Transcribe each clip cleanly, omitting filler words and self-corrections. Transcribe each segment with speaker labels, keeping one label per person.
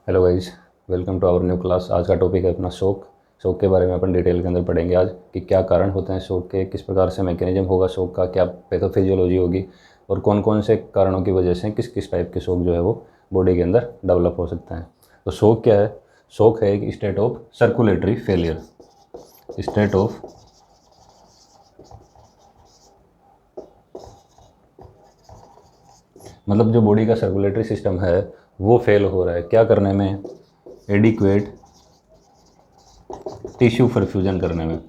Speaker 1: Hello guys, welcome to our new class. आज का topic है अपना शौक। शौक के बारे में अपन डिटेल के अंदर पढ़ेंगे आज कि क्या कारण होते हैं शौक के, किस प्रकार से मैकेनिज्म होगा शौक का, क्या पैथोफिजियोलॉजी होगी और कौन कौन से कारणों की वजह से किस किस टाइप के शौक जो है वो बॉडी के अंदर डेवलप हो सकते हैं। तो शौक क्या है? शौक है एक state of circulatory failure. State of मतलब जो बॉडी का सर्कुलेटरी सिस्टम है वो फेल हो रहा है। क्या करने में? एडिक्वेट टिश्यू परफ्यूजन करने में।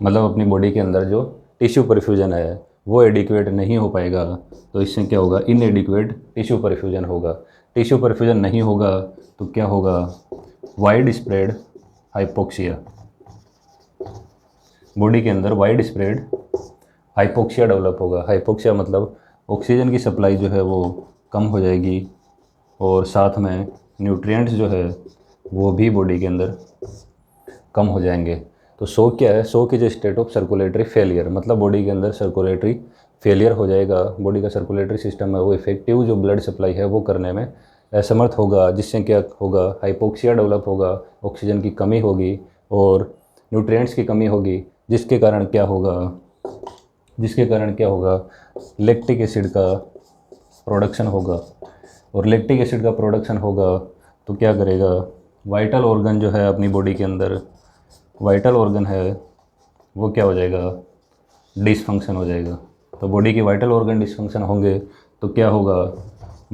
Speaker 1: मतलब अपनी बॉडी के अंदर जो टिश्यू परफ्यूजन है वो एडिक्वेट नहीं हो पाएगा, तो इससे क्या होगा? इनएडिक्वेट टिश्यू परफ्यूजन होगा। टिश्यू परफ्यूजन नहीं होगा तो क्या होगा? Wide spread hypoxia. बॉडी के अंदर वाइड स्प्रेड हाइपोक्सिया डेवलप होगा। हाइपोक्सिया मतलब ऑक्सीजन की सप्लाई जो है वो कम हो जाएगी और साथ में न्यूट्रिएंट्स जो है वो भी बॉडी के अंदर कम हो जाएंगे। तो शौक क्या है? शौक is a state of circulatory failure. मतलब बॉडी के अंदर सर्कुलेटरी फेलियर हो जाएगा। बॉडी का सर्कुलेटरी सिस्टम है वो इफेक्टिव जो ब्लड सप्लाई है वो करने में असमर्थ होगा, जिससे क्या होगा? हाइपोक्सिया डेवलप होगा, ऑक्सीजन की कमी होगी और न्यूट्रिएंट्स की कमी होगी, जिसके कारण क्या होगा? लैक्टिक एसिड का प्रोडक्शन होगा। और लैक्टिक एसिड का प्रोडक्शन होगा तो क्या करेगा? वाइटल ऑर्गन जो है अपनी बॉडी के अंदर, वाइटल ऑर्गन है वो क्या हो जाएगा? डिसफंक्शन हो जाएगा। तो बॉडी के वाइटल ऑर्गन डिसफंक्शन होंगे तो क्या होगा?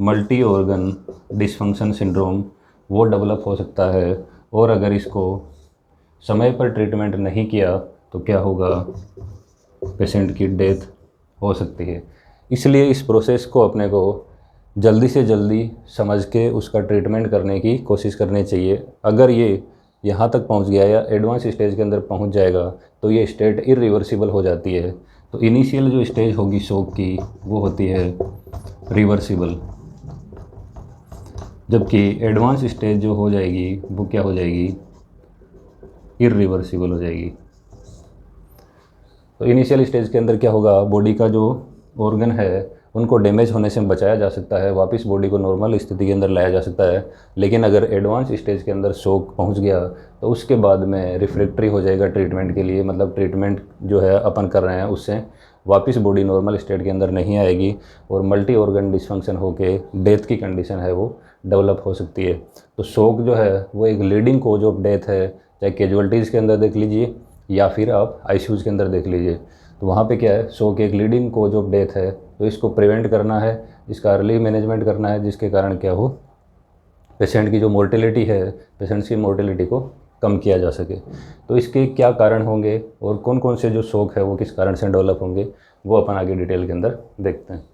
Speaker 1: मल्टी ऑर्गन डिसफंक्शन सिंड्रोम वो डेवलप हो सकता है। और अगर इसको समय पर ट्रीटमेंट नहीं किया तो क्या होगा? पेशेंट की डेथ हो सकती है। इसलिए इस प्रोसेस को अपने को जल्दी से जल्दी समझ के उसका ट्रीटमेंट करने की कोशिश करनी चाहिए। अगर ये यहाँ तक पहुँच गया या एडवांस स्टेज के अंदर पहुँच जाएगा तो ये स्टेट इरिवर्सिबल हो जाती है। तो इनिशियल जो स्टेज होगी शौक की वो होती है रिवर्सिबल, जबकि एडवांस स्टेज जो हो जाएगी वो क्या हो जाएगी? इरिवर्सिबल हो जाएगी। तो इनिशियल स्टेज के अंदर क्या होगा? बॉडी का जो ऑर्गन है उनको डैमेज होने से बचाया जा सकता है, वापस बॉडी को नॉर्मल स्थिति के अंदर लाया जा सकता है। लेकिन अगर एडवांस स्टेज के अंदर शौक पहुंच गया तो उसके बाद में रिफ्रैक्टरी हो जाएगा ट्रीटमेंट के लिए। मतलब ट्रीटमेंट जो है अपन कर रहे हैं उससे वापस बॉडी नॉर्मल स्टेट के अंदर नहीं आएगी और मल्टी ऑर्गन डिसफंक्शन होके डेथ की कंडीशन है वो डेवलप हो सकती है। तो शौक जो है वो एक लीडिंग कोज ऑफ डेथ है, चाहे कैजुअल्टीज़ के अंदर देख लीजिए या फिर आप आईसीयूज़ के अंदर देख लीजिए। तो वहाँ पे क्या है? शौक एक लीडिंग कोज ऑफ डेथ है, तो इसको प्रिवेंट करना है, इसका अर्ली मैनेजमेंट करना है, जिसके कारण क्या हो? पेशेंट की जो मोर्टेलिटी है, पेशेंट्स की मोर्टेलिटी को कम किया जा सके। तो इसके क्या कारण होंगे और कौन कौन से जो शौक है वो किस कारण से डेवलप होंगे वो अपन आगे डिटेल के अंदर देखते हैं।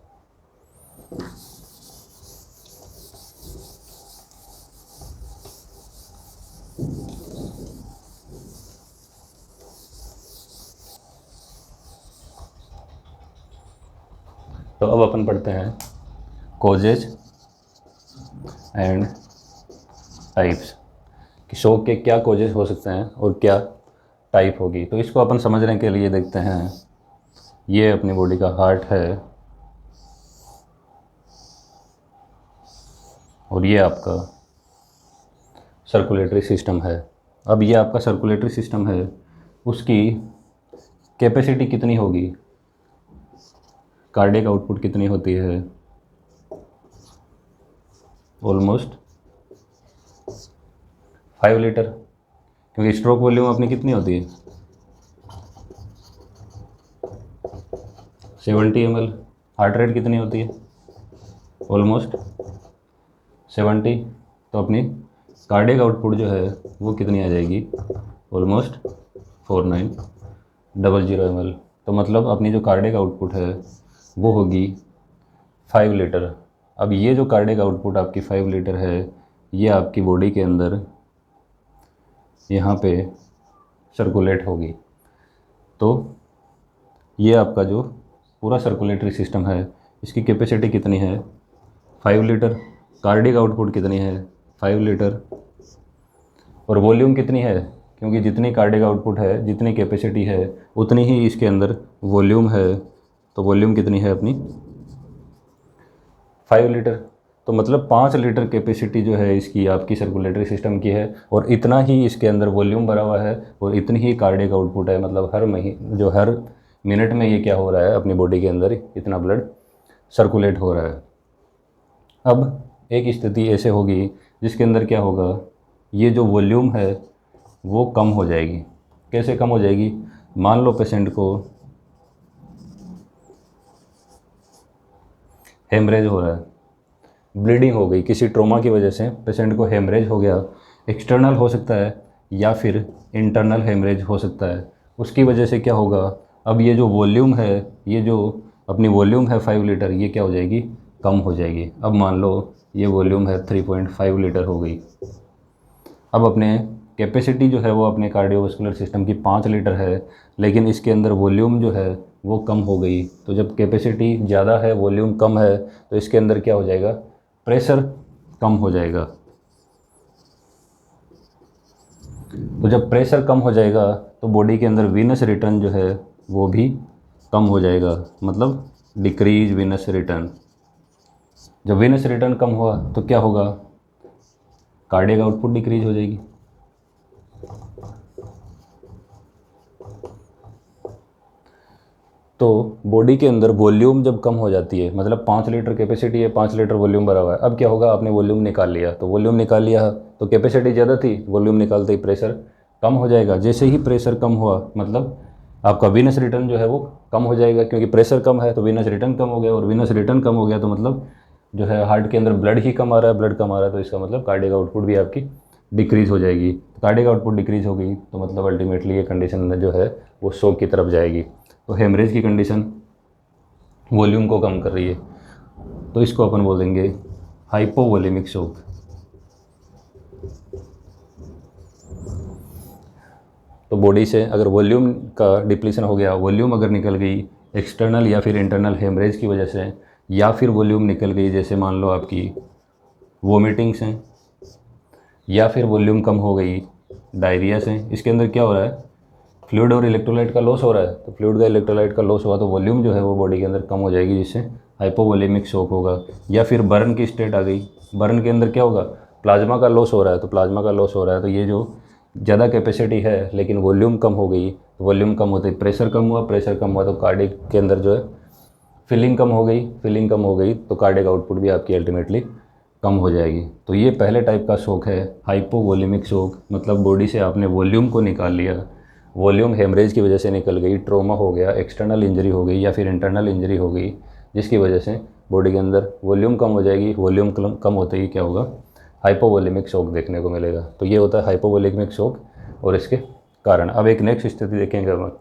Speaker 1: तो अब अपन पढ़ते हैं कॉजेज एंड टाइप्स कि शौक के क्या कॉजेज हो सकते हैं और क्या टाइप होगी। तो इसको अपन समझने के लिए देखते हैं। ये अपनी बॉडी का हार्ट है और ये आपका सर्कुलेटरी सिस्टम है। अब ये आपका सर्कुलेटरी सिस्टम है, उसकी कैपेसिटी कितनी होगी? कार्डियक आउटपुट कितनी होती है? Almost 5 litre. क्योंकि स्ट्रोक वॉल्यूम अपनी कितनी होती है? 70 ml। हार्ट रेट कितनी होती है? ऑलमोस्ट 70। तो अपनी कार्डियक आउटपुट जो है वो कितनी आ जाएगी? Almost 4900 ml। तो मतलब अपनी जो कार्डियक आउटपुट है वो होगी 5 लीटर। अब ये जो कार्डियक आउटपुट आपकी 5 लीटर है ये आपकी बॉडी के अंदर यहाँ पे सर्कुलेट होगी। तो ये आपका जो पूरा सर्कुलेटरी सिस्टम है इसकी कैपेसिटी कितनी है? 5 लीटर। कार्डियक आउटपुट कितनी है? 5 लीटर। और वॉल्यूम कितनी है? क्योंकि जितनी कार्डियक आउटपुट है, जितनी कैपेसिटी है, उतनी ही इसके अंदर वॉल्यूम है। तो वॉल्यूम कितनी है अपनी? 5 लीटर, तो मतलब 5 लीटर कैपेसिटी जो है इसकी आपकी सर्कुलेटरी सिस्टम की है, और इतना ही इसके अंदर वॉल्यूम भरा हुआ है और इतनी ही कार्डियक आउटपुट है। मतलब हर मिनट में ये क्या हो रहा है, अपनी बॉडी के अंदर इतना ब्लड सर्कुलेट हो रहा है। अब एक स्थिति ऐसे होगी जिसके अंदर क्या होगा, ये जो वॉल्यूम है वो कम हो जाएगी। कैसे कम हो जाएगी? मान लो पेशेंट को हेमरेज हो रहा है, ब्लीडिंग हो गई, किसी ट्रॉमा की वजह से पेशेंट को हेमरेज हो गया। एक्सटर्नल हो सकता है या फिर इंटरनल हेमरेज हो सकता है। उसकी वजह से क्या होगा, अब ये जो वॉल्यूम है, ये जो अपनी वॉल्यूम है 5 लीटर, ये क्या हो जाएगी, कम हो जाएगी। अब मान लो ये वॉल्यूम है 3.5 लीटर हो गई। अब अपने कैपेसिटी जो है वो अपने कार्डियोवास्कुलर सिस्टम की 5 लीटर है, लेकिन इसके अंदर वॉल्यूम जो है वो कम हो गई। तो जब कैपेसिटी ज़्यादा है, वॉल्यूम कम है, तो इसके अंदर क्या हो जाएगा, प्रेशर कम हो जाएगा। तो जब प्रेशर कम हो जाएगा तो बॉडी के अंदर वीनस रिटर्न जो है वो भी कम हो जाएगा, मतलब डिक्रीज वीनस रिटर्न। जब वीनस रिटर्न कम हुआ तो क्या होगा, कार्डियक आउटपुट डिक्रीज हो जाएगी। तो बॉडी के अंदर वॉल्यूम जब कम हो जाती है, मतलब 5 लीटर कैपेसिटी है, 5 लीटर वॉल्यूम भरा हुआ है। अब क्या होगा, आपने वॉल्यूम निकाल लिया, तो वॉल्यूम निकाल लिया तो कैपेसिटी ज़्यादा थी, वॉल्यूम निकालते ही प्रेशर कम हो जाएगा। जैसे ही प्रेशर कम हुआ, मतलब आपका वीनस रिटर्न जो है वो कम हो जाएगा, क्योंकि प्रेशर कम है तो वीनस रिटर्न कम हो गया, और वीनस रिटर्न कम हो गया तो मतलब जो है हार्ट के अंदर ब्लड ही कम आ रहा है, ब्लड कम आ रहा है, तो इसका मतलब कार्डियक आउटपुट भी आपकी डिक्रीज़ हो जाएगी। कार्डियक आउटपुट डिक्रीज़ हो गई तो मतलब अल्टीमेटली ये कंडीशन जो है वो शॉक की तरफ जाएगी। तो हेमरेज की कंडीशन वॉल्यूम को कम कर रही है, तो इसको अपन बोल देंगे हाइपोवोलेमिक शॉक। तो बॉडी से अगर वॉल्यूम का डिप्लीशन हो गया, वॉल्यूम अगर निकल गई एक्सटर्नल या फिर इंटरनल हेमरेज की वजह से, या फिर वॉल्यूम निकल गई जैसे मान लो आपकी वोमिटिंग से, या फिर वॉल्यूम कम हो गई डायरिया से, इसके अंदर क्या हो रहा है, फ्लूइड और इलेक्ट्रोलाइट का लॉस हो रहा है। तो फ्लूइड का इलेक्ट्रोलाइट का लॉस हुआ तो वॉल्यूम जो है वो बॉडी के अंदर कम हो जाएगी, जिससे हाइपोवोलेमिक शॉक होगा। या फिर बर्न की स्टेट आ गई, बर्न के अंदर क्या होगा, प्लाज्मा का लॉस हो रहा है। तो प्लाज्मा का लॉस हो रहा है तो ये जो ज़्यादा कैपेसिटी है लेकिन वॉल्यूम कम हो गई, तो वॉल्यूम कम होते ही प्रेशर कम हुआ, प्रेशर कम हुआ तो कार्डियक के अंदर जो है फिलिंग कम हो गई, फिलिंग कम हो गई तो कार्डियक आउटपुट भी आपकी अल्टीमेटली कम हो जाएगी। तो ये पहले टाइप का शॉक है हाइपोवोलेमिक शॉक, मतलब बॉडी से आपने वॉल्यूम को निकाल लिया, वॉल्यूम हेमरेज की वजह से निकल गई, ट्रॉमा हो गया, एक्सटर्नल इंजरी हो गई या फिर इंटरनल इंजरी हो गई, जिसकी वजह से बॉडी के अंदर वॉल्यूम कम हो जाएगी। वॉल्यूम कम होते ही क्या होगा, हाइपोवोलेमिक शॉक देखने को मिलेगा। तो ये होता है हाइपोवोलेमिक शॉक और इसके कारण। अब एक नेक्स्ट स्थिति देखेंगे हम।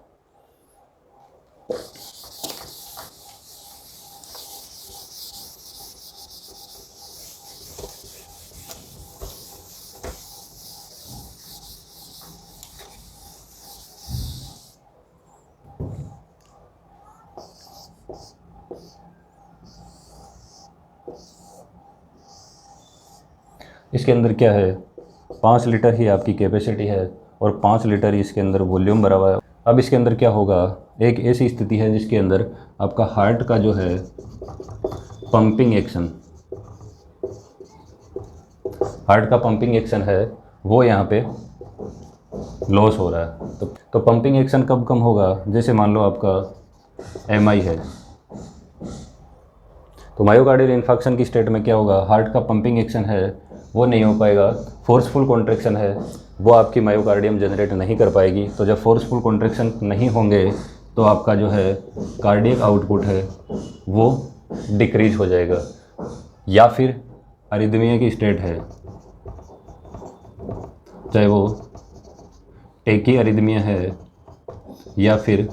Speaker 1: इसके अंदर क्या है, 5 लीटर ही आपकी कैपेसिटी है और 5 लीटर ही इसके अंदर वॉल्यूम भरा हुआ है। अब इसके अंदर क्या होगा, एक ऐसी स्थिति है जिसके अंदर आपका हार्ट का जो है पंपिंग एक्शन, हार्ट का पंपिंग एक्शन है वो यहाँ पे लॉस हो रहा है। तो पंपिंग एक्शन कब कम होगा, जैसे मान लो आपका एमआई है, तो मायोकार्डियल इन्फार्क्शन की स्टेट में क्या होगा, हार्ट का पंपिंग एक्शन है वो नहीं हो पाएगा, फोर्सफुल कॉन्ट्रैक्शन है वो आपकी मायोकार्डियम जनरेट नहीं कर पाएगी। तो जब फोर्सफुल कॉन्ट्रैक्शन नहीं होंगे तो आपका जो है कार्डियक आउटपुट है वो डिक्रीज हो जाएगा। या फिर अरिदमिया की स्टेट है, चाहे वो टेकी अरिदमिया है या फिर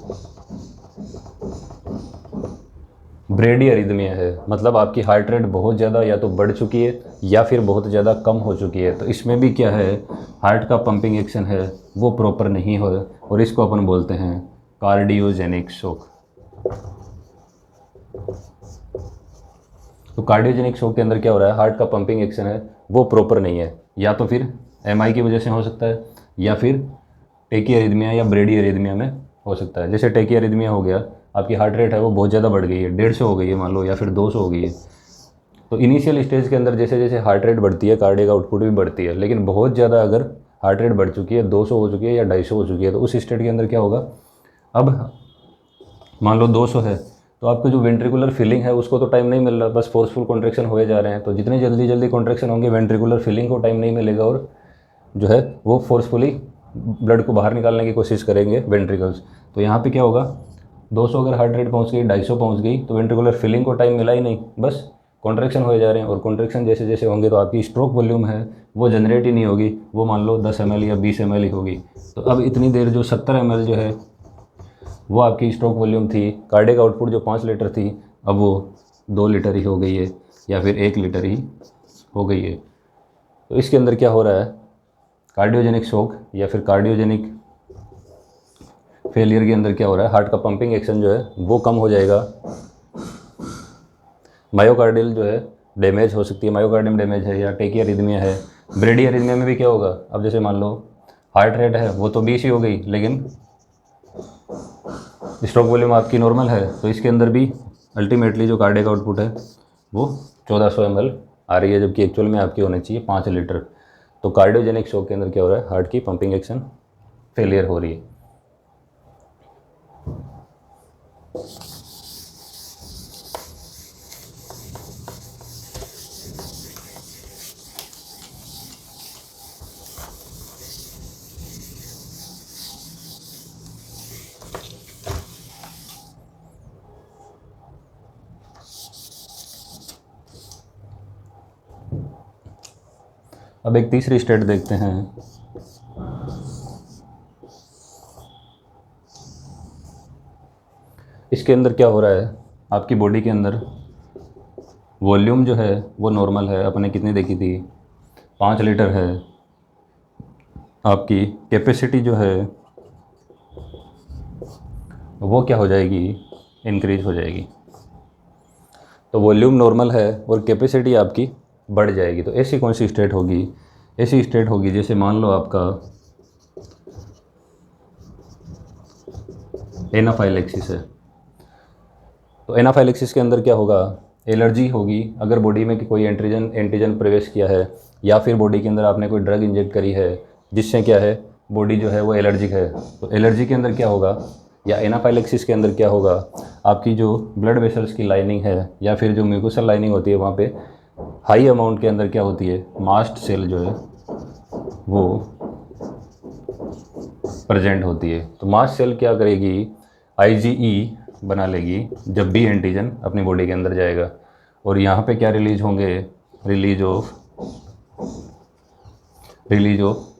Speaker 1: ब्रेडी अरिदमिया है, मतलब आपकी हार्ट रेट बहुत ज़्यादा या तो बढ़ चुकी है या फिर बहुत ज़्यादा कम हो चुकी है। तो इसमें भी क्या है, हार्ट का पंपिंग एक्शन है वो प्रॉपर नहीं हो और इसको अपन बोलते हैं कार्डियोजेनिक शॉक। तो कार्डियोजेनिक शॉक के अंदर क्या हो रहा है, हार्ट का पंपिंग एक्शन है वो प्रॉपर नहीं है, या तो फिर एमआई की वजह से हो सकता है या फिर टेकी अरिदमिया या ब्रेडी अरिदमिया में हो सकता है। जैसे टेकी अरिदमिया हो गया, आपकी हार्ट रेट है वो बहुत ज़्यादा बढ़ गई है, 150 हो गई है मान लो, या फिर 200 हो गई है, तो इनिशियल स्टेज के अंदर जैसे जैसे हार्ट रेट बढ़ती है कार्डियक आउटपुट भी बढ़ती है, लेकिन बहुत ज़्यादा अगर हार्ट रेट बढ़ चुकी है, 200 हो चुकी है या 250 हो चुकी है, तो उस स्टेट के अंदर क्या होगा, अब मान लो 200 है, तो आपको जो वेंट्रिकुलर फिलिंग है उसको तो टाइम नहीं मिल रहा, बस फोर्सफुल कॉन्ट्रैक्शन होए जा रहे हैं। तो जितनी जल्दी जल्दी कॉन्ट्रैक्शन होंगे वेंट्रिकुलर फिलिंग को टाइम नहीं मिलेगा और जो है वो फोर्सफुली ब्लड को बाहर निकालने की कोशिश करेंगे वेंट्रिकल्स। तो यहाँ पे क्या होगा, 200 अगर हार्ट रेट पहुँच गई, 250 पहुँच गई, तो वेंट्रिकुलर फिलिंग को टाइम मिला ही नहीं, बस कॉन्ट्रैक्शन हो जा रहे हैं। और कॉन्ट्रैक्शन जैसे जैसे होंगे तो आपकी स्ट्रोक वॉल्यूम है वो जनरेट ही नहीं होगी, वो मान लो 10 ml या 20 ml ही होगी। तो अब इतनी देर जो 70 ml जो है वो आपकी स्ट्रोक वॉल्यूम थी, कार्डियक आउटपुट जो 5 लीटर थी, अब वो 2 लीटर ही हो गई है या फिर 1 लीटर ही हो गई है। तो इसके अंदर क्या हो रहा है, कार्डियोजेनिक शॉक या फिर कार्डियोजेनिक फेलियर के अंदर क्या हो रहा है, हार्ट का पंपिंग एक्शन जो है वो कम हो जाएगा, मायोकार्डियल जो है डैमेज हो सकती है, मायोकार्डियम डैमेज है या टेकियारिथमिया है। ब्रेडियारिथमिया में भी क्या होगा, अब जैसे मान लो हार्ट रेट है वो तो 20 ही हो गई, लेकिन स्ट्रोक वॉल्यूम आपकी नॉर्मल है, तो इसके अंदर भी अल्टीमेटली जो कार्डियक आउटपुट है वो 1400 ml आ रही है, जबकि एक्चुअल में आपकी होनी चाहिए 5 लीटर। तो कार्डियोजेनिक शॉक के अंदर क्या हो रहा है, हार्ट की पंपिंग एक्शन फेलियर हो रही है। अब एक तीसरी स्टेट देखते हैं। इसके अंदर क्या हो रहा है, आपकी बॉडी के अंदर वॉल्यूम जो है वो नॉर्मल है, अपने कितनी देखी थी 5 लीटर है, आपकी कैपेसिटी जो है वो क्या हो जाएगी, इंक्रीज हो जाएगी। तो वॉल्यूम नॉर्मल है और कैपेसिटी आपकी बढ़ जाएगी। तो ऐसी कौन सी स्टेट होगी, ऐसी स्टेट होगी जैसे मान लो आपका एनाफाइलेक्सिस है। तो एनाफाइलेक्सिस के अंदर क्या होगा, एलर्जी होगी, अगर बॉडी में कोई एंटीजन प्रवेश किया है या फिर बॉडी के अंदर आपने कोई ड्रग इंजेक्ट करी है जिससे क्या है बॉडी जो है वो एलर्जिक है। तो एलर्जी के अंदर क्या होगा या एनाफाइलेक्सिस के अंदर क्या होगा, आपकी जो ब्लड वेसल्स की लाइनिंग है या फिर जो म्यूकोसल लाइनिंग होती है वहाँ पे हाई अमाउंट के अंदर क्या होती है, मास्ट सेल जो है वो प्रेजेंट होती है। तो मास्ट सेल क्या करेगी, आईजीई बना लेगी जब भी एंटीजन अपनी बॉडी के अंदर जाएगा, और यहाँ पे क्या रिलीज होंगे, release of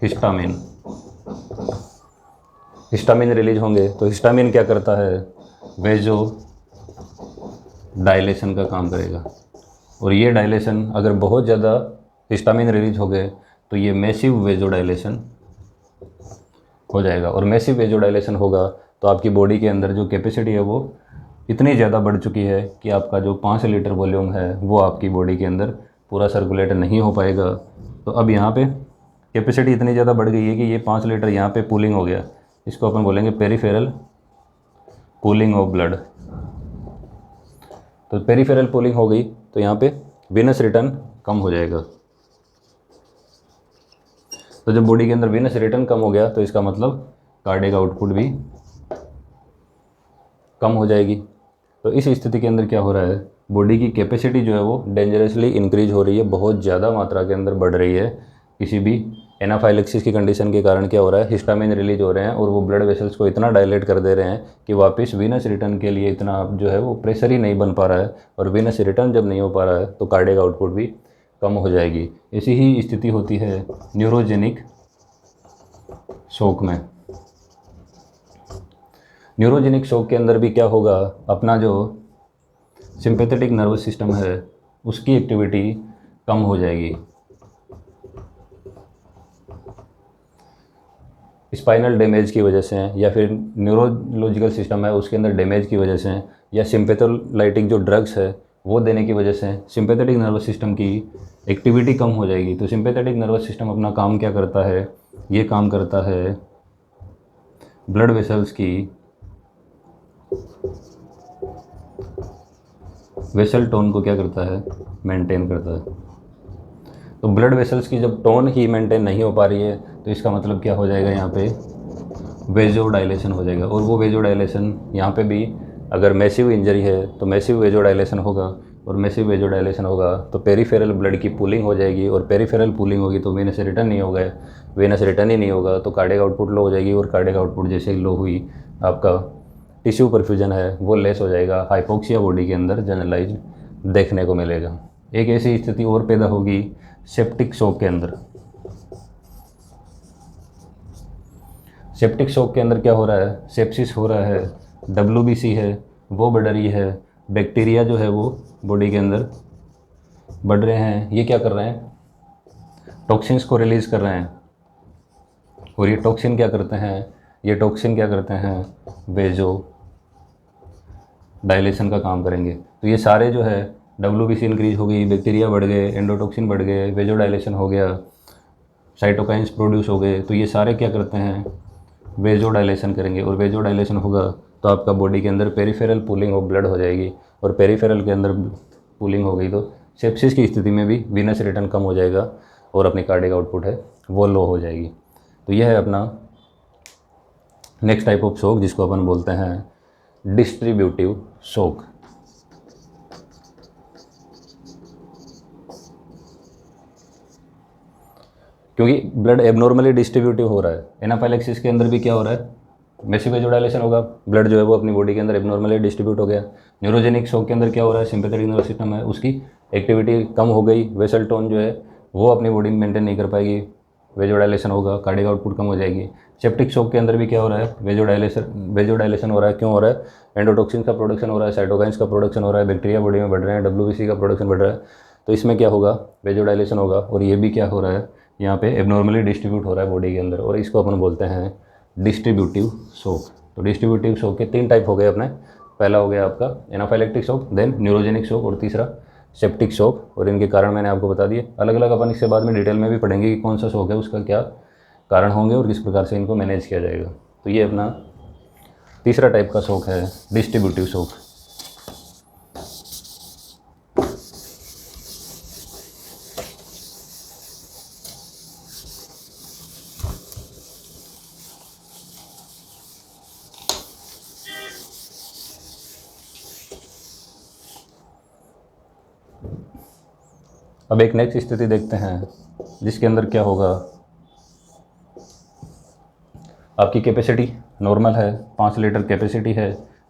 Speaker 1: histamine, histamine release होंगे। तो हिस्टामिन क्या करता है, वेजो डायलेशन का काम करेगा, और ये डायलेशन अगर बहुत ज़्यादा हिस्टामिन रिलीज हो गए तो ये मैसिव वेजो डायलेशन हो जाएगा, और मैसिव वेजो डायलेशन होगा तो आपकी बॉडी के अंदर जो कैपेसिटी है वो इतनी ज़्यादा बढ़ चुकी है कि आपका जो 5 लीटर वॉल्यूम है वो आपकी बॉडी के अंदर पूरा सर्कुलेट नहीं हो पाएगा। तो अब यहाँ पे कैपेसिटी इतनी ज़्यादा बढ़ गई है कि ये 5 लीटर यहाँ पे पूलिंग हो गया, इसको अपन बोलेंगे पेरिफेरल पूलिंग ऑफ ब्लड। तो पेरिफेरल पूलिंग हो गई तो यहाँ पे वेनस रिटर्न कम हो जाएगा। तो जब बॉडी के अंदर वेनस रिटर्न कम हो गया तो इसका मतलब कार्डियक आउटपुट भी कम हो जाएगी। तो इस स्थिति के अंदर क्या हो रहा है, बॉडी की कैपेसिटी जो है वो डेंजरसली इंक्रीज हो रही है, बहुत ज़्यादा मात्रा के अंदर बढ़ रही है। किसी भी एनाफाइलेक्सिस की कंडीशन के कारण क्या हो रहा है, हिस्टामिन रिलीज हो रहे हैं और वो ब्लड वेसल्स को इतना डायलेट कर दे रहे हैं कि वापस वीनस रिटर्न के लिए इतना जो है वो प्रेशर ही नहीं बन पा रहा है, और वीनस रिटर्न जब नहीं हो पा रहा है तो कार्डियक आउटपुट भी कम हो जाएगी। ऐसी ही स्थिति होती है न्यूरोजेनिक शॉक में। न्यूरोजेनिक शॉक के अंदर भी क्या होगा, अपना जो सिंपैथेटिक नर्वस सिस्टम है उसकी एक्टिविटी कम हो जाएगी, स्पाइनल डैमेज की वजह से या फिर न्यूरोलॉजिकल सिस्टम है उसके अंदर डैमेज की वजह से या सिंपैथोलाइटिक जो ड्रग्स है वो देने की वजह से सिंपैथेटिक नर्वस सिस्टम की एक्टिविटी कम हो जाएगी। तो सिंपैथेटिक नर्वस सिस्टम अपना काम क्या करता है, ये काम करता है ब्लड वेसल्स की वेसल टोन को क्या करता है, मेंटेन करता है। तो ब्लड वेसल्स की जब टोन ही मेंटेन नहीं हो पा रही है तो इसका मतलब क्या हो जाएगा, यहाँ पे वेजोडाइलेशन हो जाएगा। और वो वेजोडाइलेशन यहाँ पे भी अगर मैसिव इंजरी है तो मैसिव वेजोडाइलेशन होगा, और मैसिव वेजोडाइलेशन होगा तो पेरिफेरल ब्लड की पूलिंग हो जाएगी, और पेरिफेरल पूलिंग होगी तो वेनस रिटर्न नहीं होगा, वेनस रिटर्न ही नहीं होगा तो कार्डियक आउटपुट लो हो जाएगी, और कार्डियक आउटपुट जैसे ही लो हुई आपका टिश्यू परफ्यूजन है वो लेस हो जाएगा, हाइपोक्सिया बॉडी के अंदर जनरलाइज देखने को मिलेगा। एक ऐसी स्थिति और पैदा होगी सेप्टिक शॉक के अंदर। सेप्टिक शॉक के अंदर क्या हो रहा है, सेप्सिस हो रहा है, WBC है वो बढ़ रही है, बैक्टीरिया जो है वो बॉडी के अंदर बढ़ रहे हैं, ये क्या कर रहे हैं, टॉक्सिन्स को रिलीज़ कर रहे हैं। और ये टॉक्सिन क्या करते हैं, ये टॉक्सिन क्या करते हैं, वेजो डायलेशन का काम करेंगे। तो ये सारे जो है WBC इंक्रीज हो गई, बैक्टीरिया बढ़ गए, एंडोटॉक्सिन बढ़ गए, वेजो डायलेशन हो गया, साइटोकाइंस प्रोड्यूस हो गए, तो ये सारे क्या करते हैं, वेजो डायलेशन करेंगे। और वेजो डायलेशन होगा तो आपका बॉडी के अंदर पेरिफेरल पूलिंग ऑफ ब्लड हो जाएगी, और पेरिफेरल के अंदर पूलिंग हो गई तो सेप्सिस की स्थिति में भी वीनस रिटर्न कम हो जाएगा और अपनी कार्डियक आउटपुट है वो लो हो जाएगी। तो यह है अपना नेक्स्ट टाइप ऑफ शॉक जिसको अपन बोलते हैं डिस्ट्रीब्यूटिव शॉक। क्योंकि ब्लड एबनॉर्मली डिस्ट्रीब्यूटिव हो रहा है, एनाफाइलेक्सिस के अंदर भी क्या हो रहा है, मैसिव वेजोडाइलेशन होगा, ब्लड जो है वो अपनी बॉडी के अंदर एबनॉर्मली डिस्ट्रीब्यूट हो गया। न्यूरोजेनिक शॉक के अंदर क्या हो रहा है, सिंपैथेटिक नर्वस सिस्टम है उसकी एक्टिविटी कम हो गई, वेसल टोन जो है वो अपनी बॉडी में मेंटेन नहीं कर पाएगी, वेजोडाइलेशन होगा, कार्डियक आउटपुट कम हो जाएगी। सेप्टिक शॉक के अंदर भी क्या हो रहा है, वेजोडाइलेशन हो रहा है। क्यों हो रहा है, एंडोटॉक्सिन का प्रोडक्शन हो रहा है, साइटोकाइंस का प्रोडक्शन हो रहा है, बैक्टीरिया बॉडी में बढ़ रहे हैं, WBC का प्रोडक्शन बढ़ रहा है, तो इसमें क्या होगा, वेजोडाइलेशन होगा। और ये भी क्या हो रहा है, यहाँ पे एबनॉर्मली डिस्ट्रीब्यूट हो रहा है बॉडी के अंदर, और इसको अपन बोलते हैं डिस्ट्रीब्यूटिव शॉक। तो डिस्ट्रीब्यूटिव शॉक के 3 टाइप हो गए अपने, पहला हो गया आपका anaphylactic shock, then neurogenic shock, और तीसरा सेप्टिक शॉक। और इनके कारण मैंने आपको बता दिए, अलग अलग अपन इसके बाद में डिटेल में भी पढ़ेंगे कि कौन सा शॉक है, उसका क्या कारण होंगे और किस प्रकार से इनको मैनेज किया जाएगा। तो ये अपना तीसरा टाइप का शॉक है डिस्ट्रीब्यूटिव शॉक। अब एक नेक्स्ट स्थिति देखते हैं जिसके अंदर क्या होगा, आपकी कैपेसिटी नॉर्मल है, 5 लीटर कैपेसिटी है,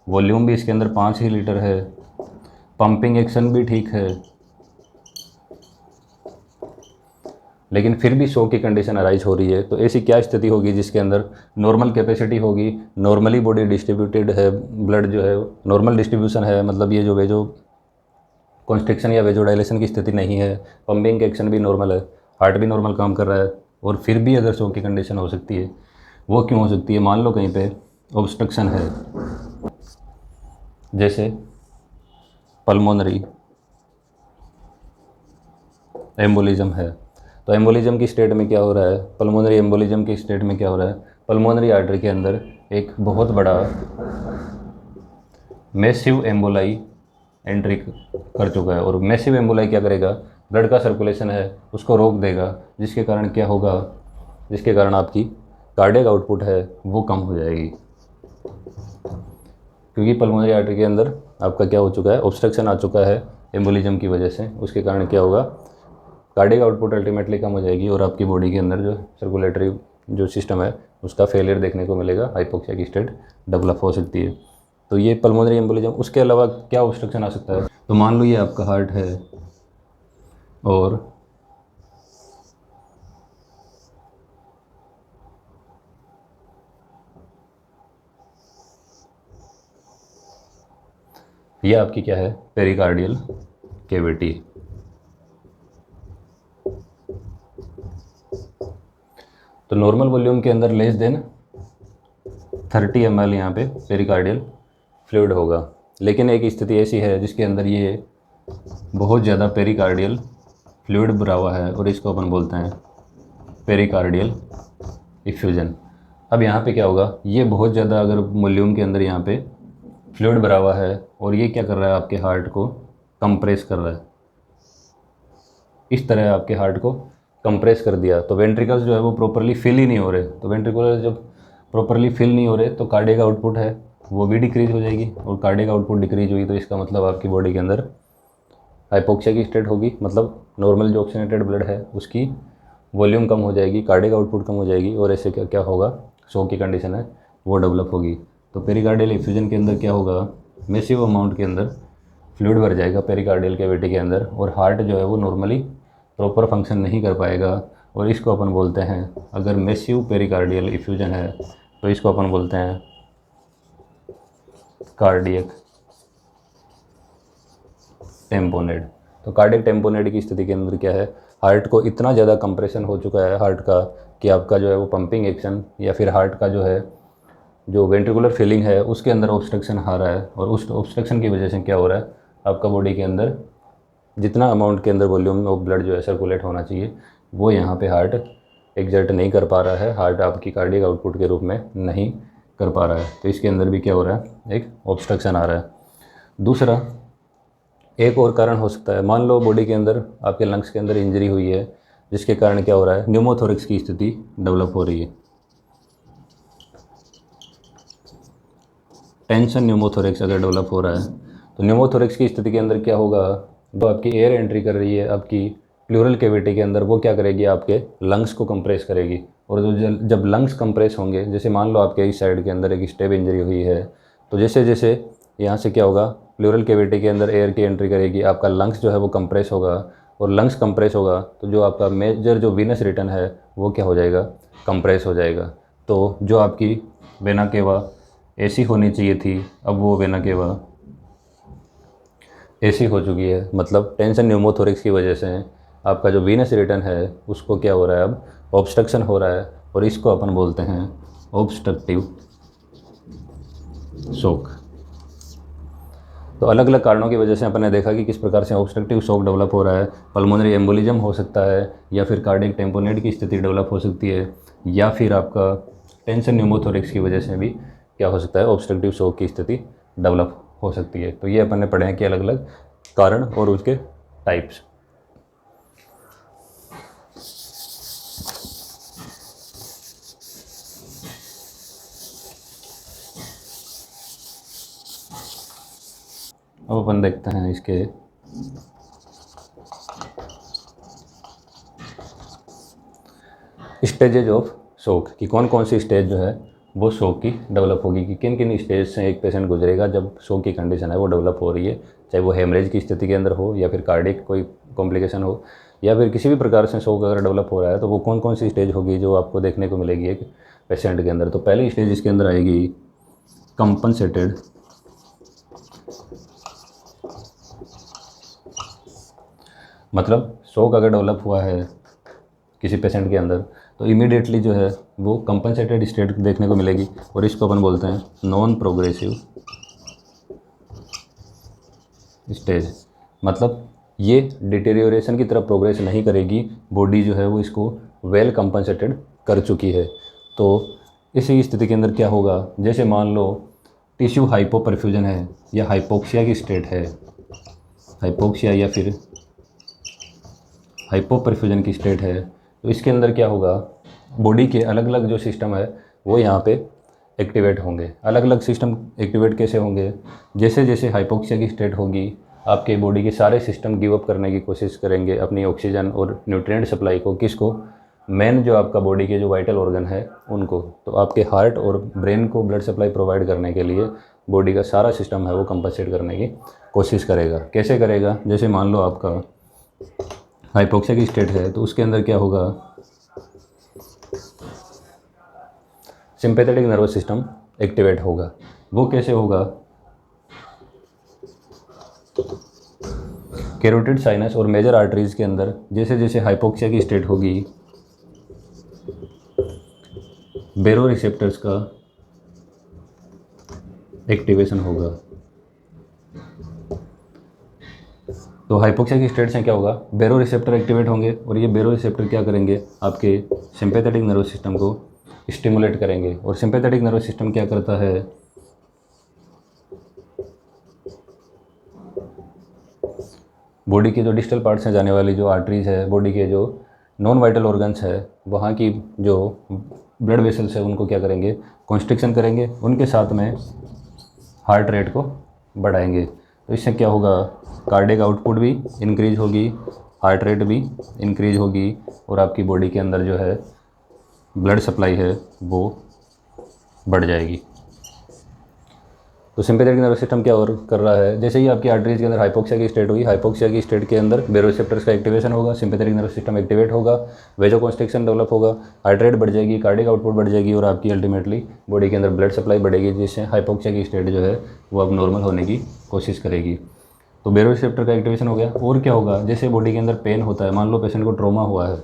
Speaker 1: वॉल्यूम भी इसके अंदर 5 ही लीटर है, पंपिंग एक्शन भी ठीक है, लेकिन फिर भी शॉक की कंडीशन अराइज हो रही है। तो ऐसी क्या स्थिति होगी जिसके अंदर नॉर्मल कैपेसिटी होगी, नॉर्मली बॉडी डिस्ट्रीब्यूटेड है, ब्लड जो है नॉर्मल डिस्ट्रीब्यूशन है, मतलब ये जो वेजो कॉन्स्ट्रिक्शन या वेजोडाइलेशन की स्थिति नहीं है, पंपिंग के एक्शन भी नॉर्मल है, हार्ट भी नॉर्मल काम कर रहा है, और फिर भी अगर शॉक की कंडीशन हो सकती है, वो क्यों हो सकती है, मान लो कहीं पे ऑब्स्ट्रक्शन है, जैसे पल्मोनरी एम्बोलिज्म है। तो एम्बोलिज्म की स्टेट में क्या हो रहा है, पल्मोनरी एम्बोलिज्म की स्टेट में क्या हो रहा है, पल्मोनरी आर्टरी के अंदर एक बहुत बड़ा मैसिव एम्बोलाई एंट्री कर चुका है। और मैसिव एम्बोलाई क्या करेगा, ब्लड का सर्कुलेशन है उसको रोक देगा, जिसके कारण क्या होगा, जिसके कारण आपकी कार्डियक आउटपुट है वो कम हो जाएगी। क्योंकि पल्मोनरी आर्टरी के अंदर आपका क्या हो चुका है, ऑब्स्ट्रक्शन आ चुका है एम्बोलिज्म की वजह से, उसके कारण क्या होगा, कार्डियक आउटपुट अल्टीमेटली कम हो जाएगी, और आपकी बॉडी के अंदर जो सर्कुलेटरी जो सिस्टम है उसका फेलियर देखने को मिलेगा, हाइपोक्सिया की स्टेट डेवलप हो सकती है। तो ये पल्मोनरी एम्बोलिज्म। उसके अलावा क्या ऑब्स्ट्रक्शन आ सकता है, तो मान लो ये आपका हार्ट है और ये आपकी क्या है, पेरिकार्डियल कैविटी। तो नॉर्मल वॉल्यूम के अंदर लेस देन 30 ml यहाँ पे पेरिकार्डियल फ्लूइड होगा, लेकिन एक स्थिति ऐसी है जिसके अंदर ये बहुत ज़्यादा पेरिकार्डियल फ्लूइड भरा हुआ है, और इसको अपन बोलते हैं पेरिकार्डियल इफ्यूजन। अब यहाँ पे क्या होगा, ये बहुत ज़्यादा अगर वॉल्यूम के अंदर यहाँ पे फ्लूइड भरा हुआ है और ये क्या कर रहा है, आपके हार्ट को कंप्रेस कर रहा है, इस तरह आपके हार्ट को कंप्रेस कर दिया, तो वेंट्रिकल्स जो है वो प्रॉपरली फिल ही नहीं हो रहे। तो वेंट्रिकुलर जब प्रॉपरली फिल नहीं हो रहे तो कार्डियक आउटपुट है वो भी डिक्रीज हो जाएगी, और कार्डियक आउटपुट डिक्रीज हुई तो इसका मतलब आपकी बॉडी के अंदर हाइपोक्सिया की स्टेट होगी, मतलब नॉर्मल जो ऑक्सीजनेटेड ब्लड है उसकी वॉल्यूम कम हो जाएगी, कार्डियक आउटपुट कम हो जाएगी, और ऐसे क्या क्या होगा, शॉक की कंडीशन है वो डेवलप होगी। तो पेरिकार्डियल इफ्यूजन के अंदर क्या होगा, मैसिव अमाउंट के अंदर फ्लूइड भर जाएगा पेरिकार्डियल कैविटी के अंदर, और हार्ट जो है वो नॉर्मली प्रॉपर फंक्शन नहीं कर पाएगा, और इसको अपन बोलते हैं, अगर मैसिव पेरिकार्डियल इफ्यूजन है तो इसको अपन बोलते हैं कार्डियक टेम्पोनेड। तो कार्डियक टेम्पोनेड की स्थिति के अंदर क्या है, हार्ट को इतना ज़्यादा कंप्रेशन हो चुका है हार्ट का कि आपका जो है वो पंपिंग एक्शन या फिर हार्ट का जो है जो वेंट्रिकुलर फिलिंग है उसके अंदर ऑब्स्ट्रक्शन आ रहा है, और उस ऑब्स्ट्रक्शन की वजह से क्या हो रहा है, आपका बॉडी के अंदर जितना अमाउंट के अंदर वॉल्यूम ऑफ ब्लड जो है सर्कुलेट होना चाहिए वो यहाँ पे हार्ट एग्जर्ट नहीं कर पा रहा है, हार्ट आपकी कार्डियक आउटपुट के रूप में नहीं कर पा रहा है। तो इसके अंदर भी क्या हो रहा है, एक ऑब्स्ट्रक्शन आ रहा है। दूसरा एक और कारण हो सकता है, मान लो बॉडी के अंदर आपके लंग्स के अंदर इंजरी हुई है जिसके कारण क्या हो रहा है, न्यूमोथोरिक्स की स्थिति डेवलप हो रही है। टेंशन न्यूमोथोरिक्स अगर डेवलप हो रहा है तो न्यूमोथोरिक्स की स्थिति के अंदर क्या होगा, जो आपकी एयर एंट्री कर रही है आपकी प्लूरल कैविटी के अंदर वो क्या करेगी, आपके लंग्स को कंप्रेस करेगी, और जब लंग्स कंप्रेस होंगे, जैसे मान लो आपके इस साइड के अंदर एक स्टेप इंजरी हुई है, तो जैसे जैसे यहाँ से क्या होगा, प्लूरल कैविटी के अंदर एयर की एंट्री करेगी, आपका लंग्स जो है वो कंप्रेस होगा, और लंग्स कंप्रेस होगा तो जो आपका मेजर जो वीनस रिटर्न है वो क्या हो जाएगा, कंप्रेस हो जाएगा। तो जो आपकी वेना केवा ऐसी होनी चाहिए थी, अब वो वेना केवा ऐसी हो चुकी है, मतलब टेंशन न्यूमोथोरिक्स की वजह से आपका जो वीनस रिटर्न है उसको क्या हो रहा है, अब ऑब्स्ट्रक्शन हो रहा है, और इसको अपन बोलते हैं ऑब्स्ट्रक्टिव शॉक। तो अलग अलग कारणों की वजह से अपन ने देखा कि किस प्रकार से ऑब्स्ट्रक्टिव शॉक डेवलप हो रहा है। पल्मोनरी एम्बोलिज्म हो सकता है, या फिर कार्डियक टेम्पोनेट की स्थिति डेवलप हो सकती है, या फिर आपका टेंशन न्यूमोथोरिक्स की वजह से भी क्या हो सकता है, ऑब्स्ट्रक्टिव शॉक की स्थिति डेवलप हो सकती है। तो ये अपन ने पढ़े हैं कि अलग अलग कारण और उसके टाइप्स। अब अपन देखते हैं इसके स्टेजेज ऑफ शॉक की, कौन कौन सी स्टेज जो है वो शॉक की डेवलप होगी, कि किन किन स्टेज से एक पेशेंट गुजरेगा जब शॉक की कंडीशन है वो डेवलप हो रही है, चाहे वो हेमरेज की स्थिति के अंदर हो, या फिर कार्डियक कोई कॉम्प्लिकेशन हो, या फिर किसी भी प्रकार से शॉक अगर डेवलप हो रहा है तो वो कौन कौन सी स्टेज होगी जो आपको देखने को मिलेगी एक पेशेंट के अंदर। तो पहली स्टेज इसके अंदर आएगी कंपनसेटेड मतलब शॉक अगर डेवलप हुआ है किसी पेशेंट के अंदर तो इमीडिएटली जो है वो कंपनसेटेड स्टेट देखने को मिलेगी, और इसको अपन बोलते हैं नॉन प्रोग्रेसिव स्टेज। मतलब ये डिटेरियोरेशन की तरफ प्रोग्रेस नहीं करेगी, बॉडी जो है वो इसको वेल कंपनसेटेड कर चुकी है। तो इसी स्थिति के अंदर क्या होगा, जैसे मान लो टिश्यू हाइपोपरफ्यूजन है या हाइपोक्सिया की स्टेट है, हाइपोक्सिया या फिर हाइपोपरफ्यूजन की स्टेट है, तो इसके अंदर क्या होगा, बॉडी के अलग अलग जो सिस्टम है वो यहाँ पे एक्टिवेट होंगे। अलग अलग सिस्टम एक्टिवेट कैसे होंगे, जैसे जैसे हाइपोक्सिया की स्टेट होगी आपके बॉडी के सारे सिस्टम गिव अप करने की कोशिश करेंगे अपनी ऑक्सीजन और न्यूट्रिएंट सप्लाई को, किसको, मेन जो आपका बॉडी के जो वाइटल ऑर्गन है उनको। तो आपके हार्ट और ब्रेन को ब्लड सप्लाई प्रोवाइड करने के लिए बॉडी का सारा सिस्टम है वो कंपनसेट करने की कोशिश करेगा। कैसे करेगा, जैसे मान लो आपका हाइपोक्सिया की स्टेट है तो उसके अंदर क्या होगा, सिंपैथेटिक नर्वस सिस्टम एक्टिवेट होगा। वो कैसे होगा, कैरोटिड साइनस और मेजर आर्टरीज के अंदर जैसे जैसे हाइपोक्सिया की स्टेट होगी बेरो रिसेप्टर्स का एक्टिवेशन होगा। तो हाइपोक्सिया की स्टेट से क्या होगा, बेरो रिसेप्टर एक्टिवेट होंगे, और ये बेरो रिसेप्टर क्या करेंगे, आपके सिंपैथेटिक नर्वस सिस्टम को स्टिमुलेट करेंगे। और सिंपैथेटिक नर्वस सिस्टम क्या करता है, बॉडी के जो डिस्टल पार्ट्स हैं जाने वाली जो आर्टरीज़ है, बॉडी के जो नॉन वाइटल ऑर्गन्स है, वहाँ की जो ब्लड वेसल्स है उनको क्या करेंगे, कॉन्स्ट्रिक्शन करेंगे, उनके साथ में हार्ट रेट को बढ़ाएंगे। तो इससे क्या होगा, कार्डियक आउटपुट भी इंक्रीज होगी, हार्ट रेट भी इंक्रीज होगी, और आपकी बॉडी के अंदर जो है ब्लड सप्लाई है वो बढ़ जाएगी। तो सिंपैथेटिक नर्वस सिस्टम क्या और कर रहा है, जैसे ही आपकी आर्टरीज के अंदर हाइपोक्सिया की स्टेट हुई, हाइपोक्सिया की स्टेट के अंदर बेरोसेप्टर्स का एक्टिवेशन होगा, सिंपैथेटिक नर्वस सिस्टम एक्टिवेट होगा, वेजोकॉन्स्ट्रिक्शन डेवलप होगा, हार्ट रेट बढ़ जाएगी, कार्डियक आउटपुट बढ़ जाएगी, और आपकी अल्टीमेटली बॉडी के अंदर ब्लड सप्लाई बढ़ेगी, जिससे हाइपोक्सिया की स्टेट जो है वो अब नॉर्मल होने की कोशिश करेगी। तो बेरोसेप्टर का एक्टिवेशन हो गया। और क्या होगा, जैसे बॉडी के अंदर पेन होता है, मान लो पेशेंट को ट्रॉमा हुआ है,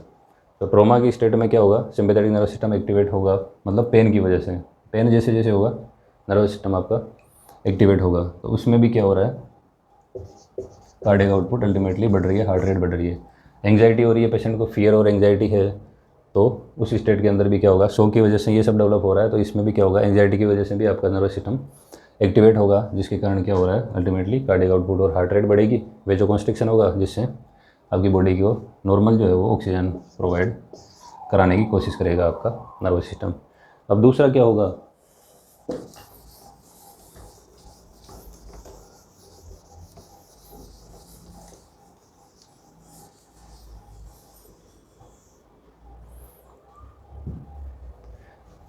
Speaker 1: तो ट्रॉमा की स्टेट में क्या होगा, सिंपैथेटिक नर्वस सिस्टम एक्टिवेट होगा, मतलब पेन की वजह से, पेन जैसे जैसे होगा नर्वस सिस्टम आपका एक्टिवेट होगा। तो उसमें भी क्या हो रहा है, कार्डियक आउटपुट अल्टीमेटली बढ़ रही है, हार्ट रेट बढ़ रही है। एंग्जाइटी हो रही है, पेशेंट को फियर और एंग्जाइटी है, तो उस स्टेट के अंदर भी क्या होगा, शॉक की वजह से ये सब डेवलप हो रहा है, तो इसमें भी क्या होगा, एंग्जाइटी की वजह से भी आपका नर्वस सिस्टम एक्टिवेट होगा, जिसके कारण क्या हो रहा है, अल्टीमेटली कार्डियक आउटपुट और हार्ट रेट बढ़ेगी, वेजोकॉन्स्ट्रिक्शन होगा, जिससे आपकी बॉडी को नॉर्मल जो है वो ऑक्सीजन प्रोवाइड कराने की कोशिश करेगा आपका नर्वस सिस्टम। अब दूसरा क्या होगा,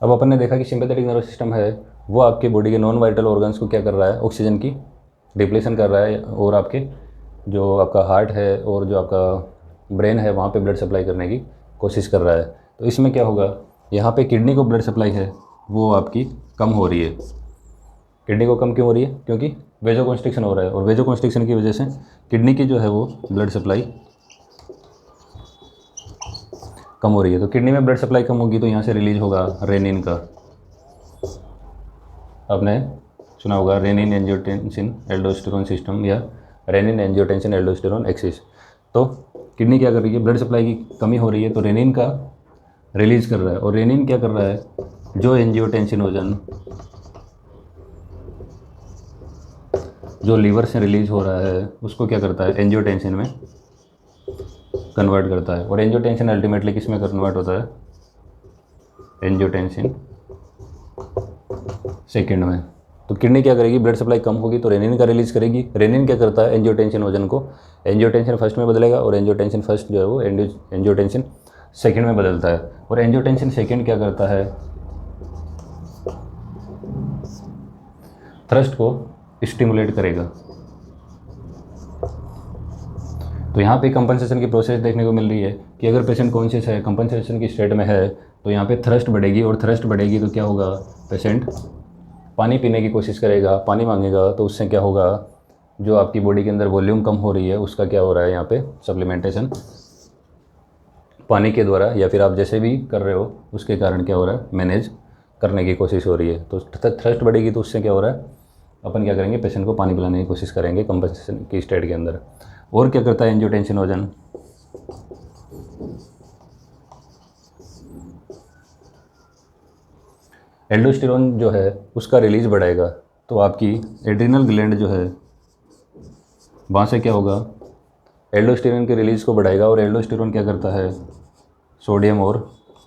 Speaker 1: अब अपन ने देखा कि सिंपैथेटिक नर्वस सिस्टम है वो आपके बॉडी के नॉन वाइटल ऑर्गन्स को क्या कर रहा है, ऑक्सीजन की डिप्लेशन कर रहा है, और आपके जो आपका हार्ट है और जो आपका ब्रेन है वहाँ पे ब्लड सप्लाई करने की कोशिश कर रहा है। तो इसमें क्या होगा, यहाँ पे किडनी को ब्लड सप्लाई है वो आपकी कम हो रही है। किडनी को कम क्यों हो रही है, क्योंकि वेजोकॉन्स्ट्रिक्शन हो रहा है, और वेजोकॉन्स्ट्रिक्शन की वजह से किडनी की जो है वो ब्लड सप्लाई कम हो रही है। तो किडनी में ब्लड सप्लाई कम होगी तो यहाँ से रिलीज होगा रेनिन का, आपने सुना होगा रेनिन एंजियोटेंसिन एल्डोस्टेरोन सिस्टम या रेनिन एंजियोटेंसिन एल्डोस्टेरोन एक्सिस। तो किडनी क्या कर रही है, ब्लड सप्लाई की कमी हो रही है तो रेनिन का रिलीज कर रहा है, और रेनिन क्या कर रहा है, जो एंजियोटेंसिनोजन जो लीवर से रिलीज हो रहा है उसको क्या करता है, एंजियोटेंसिन में कन्वर्ट करता है, और एंजियोटेंसिन अल्टीमेटली किस में कन्वर्ट होता है, एंजियोटेंसिन सेकेंड में। तो किडनी क्या करेगी, ब्लड सप्लाई कम होगी तो रेनिन का रिलीज करेगी। रेनिन क्या करता है, एंजियोटेंसिनोजन को एंजियोटेंसिन फर्स्ट में बदलेगा, और एंजियोटेंसिन फर्स्ट जो है वो एंजियोटेंसिन सेकेंड में बदलता है, और एंजियोटेंसिन सेकेंड क्या करता है, थ्रस्ट को स्टिमुलेट करेगा। तो यहाँ पे कंपनसेशन की प्रोसेस देखने को मिल रही है कि अगर पेशेंट कॉन्शियस है, कंपनसेशन की स्टेट में है, तो यहाँ पे थ्रस्ट बढ़ेगी, और थ्रस्ट बढ़ेगी तो क्या होगा, पेशेंट पानी पीने की कोशिश करेगा, पानी मांगेगा, तो उससे क्या होगा, जो आपकी बॉडी के अंदर वॉल्यूम कम हो रही है उसका क्या हो रहा है, यहाँ पे सप्लीमेंटेशन पानी के द्वारा या फिर आप जैसे भी कर रहे हो उसके कारण क्या हो रहा है, मैनेज करने की कोशिश हो रही है। तो थ्रस्ट बढ़ेगी तो उससे क्या हो रहा है, अपन क्या करेंगे, पेशेंट को पानी पिलाने की कोशिश करेंगे कंपनसेशन की स्टेट के अंदर। और क्या करता है एंजियोटेंसिनोजन, एल्डोस्टेरोन जो है उसका रिलीज बढ़ाएगा, तो आपकी एड्रिनल ग्लैंड जो है वहाँ से क्या होगा, एल्डोस्टेरोन के रिलीज को बढ़ाएगा, और एल्डोस्टेरोन क्या करता है, सोडियम और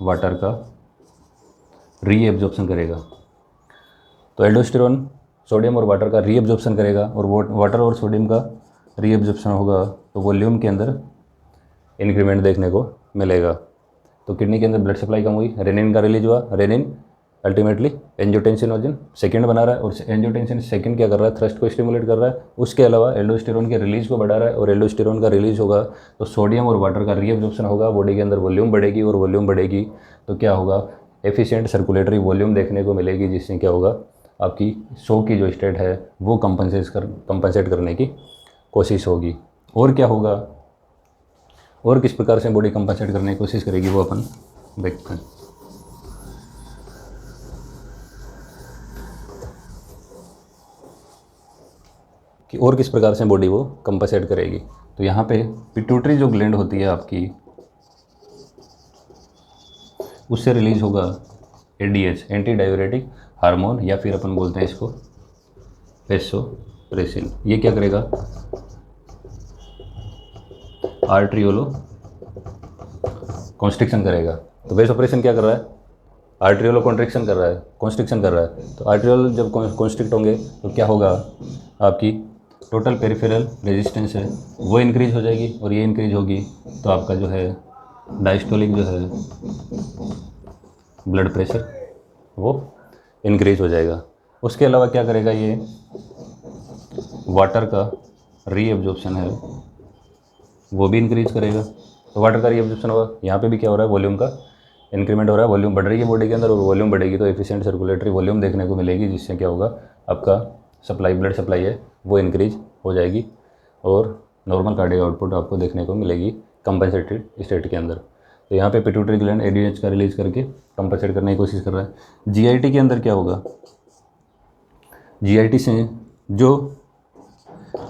Speaker 1: वाटर का रीएब्जॉर्प्शन करेगा। तो एल्डोस्टेरोन सोडियम और वाटर का रीएब्जॉर्प्शन करेगा, और वाटर और सोडियम का रीएब्जॉर्प्शन होगा तो वॉल्यूम के अंदर इंक्रीमेंट देखने को मिलेगा। तो किडनी के अंदर ब्लड सप्लाई कम हुई, रेनिन का रिलीज हुआ, रेनिन अल्टीमेटली एंजियोटेंसिनोजन सेकेंड बना रहा है, और एंजियोटेंसिन सेकेंड क्या कर रहा है, थ्रस्ट को स्टिमुलेट कर रहा है। उसके अलावा एल्डोस्टेरोन के रिलीज को बढ़ा रहा है, और एल्डोस्टेरोन का रिलीज होगा तो सोडियम और वाटर का रीअब्जॉर्प्शन होगा, बॉडी के अंदर वॉल्यूम बढ़ेगी, और वॉल्यूम बढ़ेगी तो क्या होगा, एफिशिएंट सर्कुलेटरी वॉल्यूम देखने को मिलेगी, जिससे क्या होगा, आपकी शॉक की जो स्टेट है वो कंपनसेट करने की कोशिश होगी। और क्या होगा, और किस प्रकार से बॉडी कंपनसेट करने की कोशिश करेगी वो अपन देखते हैं। कि और किस प्रकार से बॉडी वो कंपनसेट करेगी। तो यहाँ पे पिट्यूटरी जो ग्लैंड होती है आपकी, उससे रिलीज होगा एडीएच, एंटी डाययूरेटिक हार्मोन, या फिर अपन बोलते हैं इसको वेसोप्रेसिन। ये क्या करेगा, आर्ट्रियोलो कॉन्स्ट्रिक्शन करेगा। तो वेसोप्रेशन क्या कर रहा है, आर्ट्रियोलो कॉन्ट्रिक्शन कर रहा है, कॉन्स्ट्रिक्शन कर रहा है। तो आर्ट्रियोल जब कॉन्स्ट्रिक्ट होंगे तो क्या होगा, आपकी टोटल पेरिफेरल रेजिस्टेंस है वो इंक्रीज हो जाएगी, और ये इंक्रीज होगी तो आपका जो है डायस्टोलिक जो है ब्लड प्रेशर वो इंक्रीज हो जाएगा। उसके अलावा क्या करेगा, ये वाटर का रीएब्जॉर्प्शन है वो भी इंक्रीज करेगा। तो वाटर का रीएब्जॉर्प्शन होगा, यहाँ पे भी क्या हो रहा है, वॉल्यूम का इंक्रीमेंट हो रहा है, वॉल्यूम बढ़ रही है बॉडी के अंदर, और वॉल्यूम बढ़ेगी तो एफिशिएंट सर्कुलेटरी वॉल्यूम देखने को मिलेगी, जिससे क्या होगा, आपका सप्लाई, ब्लड सप्लाई है वो इंक्रीज हो जाएगी, और नॉर्मल कार्डियक आउटपुट आपको देखने को मिलेगी कंपनसेटेड स्टेट के अंदर। तो यहाँ पे पिट्यूटरी ग्लैंड एडीएच का रिलीज करके कंपनसेट करने की कोशिश कर रहा है। जीआईटी के अंदर क्या होगा, जीआईटी से जो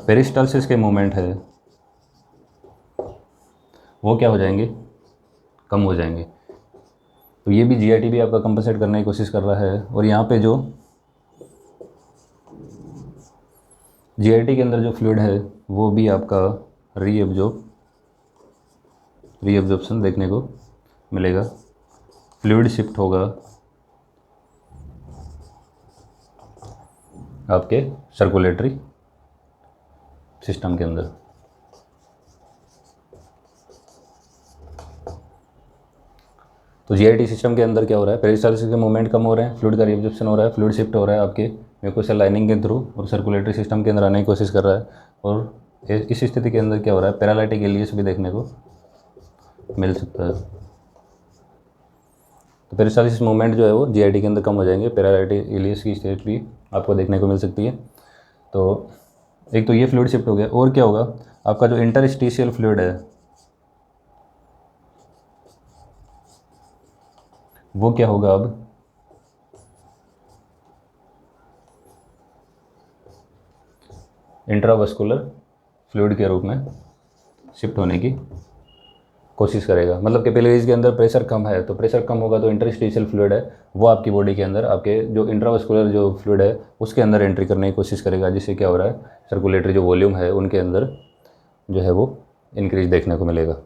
Speaker 1: पेरिस्टालसिस के मोमेंट है वो क्या हो जाएंगे, कम हो जाएंगे। तो ये भी जीआईटी भी आपका कंपनसेट करने की कोशिश कर रहा है। और यहाँ पे जो जीआईटी के अंदर जो फ्लूइड है वो भी आपका रीअब्जॉर्प्शन देखने को मिलेगा, फ्लूइड शिफ्ट होगा आपके सर्कुलेटरी सिस्टम के अंदर। तो जीआईटी सिस्टम के अंदर क्या हो रहा है, पेरिस्टालसिस के मूवमेंट कम हो रहे हैं, फ्लूइड का रीअब्जॉर्प्शन हो रहा है, फ्लूइड शिफ्ट हो रहा है आपके म्यूकोसल लाइनिंग के थ्रू और सर्कुलेटरी सिस्टम के अंदर आने की कोशिश कर रहा है। और इस स्थिति के अंदर क्या हो रहा है, पैरालाइटिक इलियस भी देखने को मिल सकता है। तो पेरिस्टालसिस मूवमेंट जो है वो जीआईटी के अंदर कम हो जाएंगे, पैरालाइटिक इलियस की स्टेट भी आपको देखने को मिल सकती है। तो एक तो ये फ्लूइड शिफ्ट हो गया, और क्या होगा, आपका जो इंटरस्टिशियल फ्लूइड है वो क्या होगा, अब इंट्रावस्कुलर फ्लूइड के रूप में शिफ्ट होने की कोशिश करेगा। मतलब कैपिलरीज के अंदर प्रेशर कम है, तो प्रेशर कम होगा तो इंटरस्टिशियल फ्लूइड है वो आपकी बॉडी के अंदर, आपके जो इंट्रावस्कुलर जो फ्लूइड है उसके अंदर एंट्री करने की कोशिश करेगा, जिससे क्या हो रहा है, सर्कुलेटरी जो वॉल्यूम है उनके अंदर जो है वो इंक्रीज देखने को मिलेगा।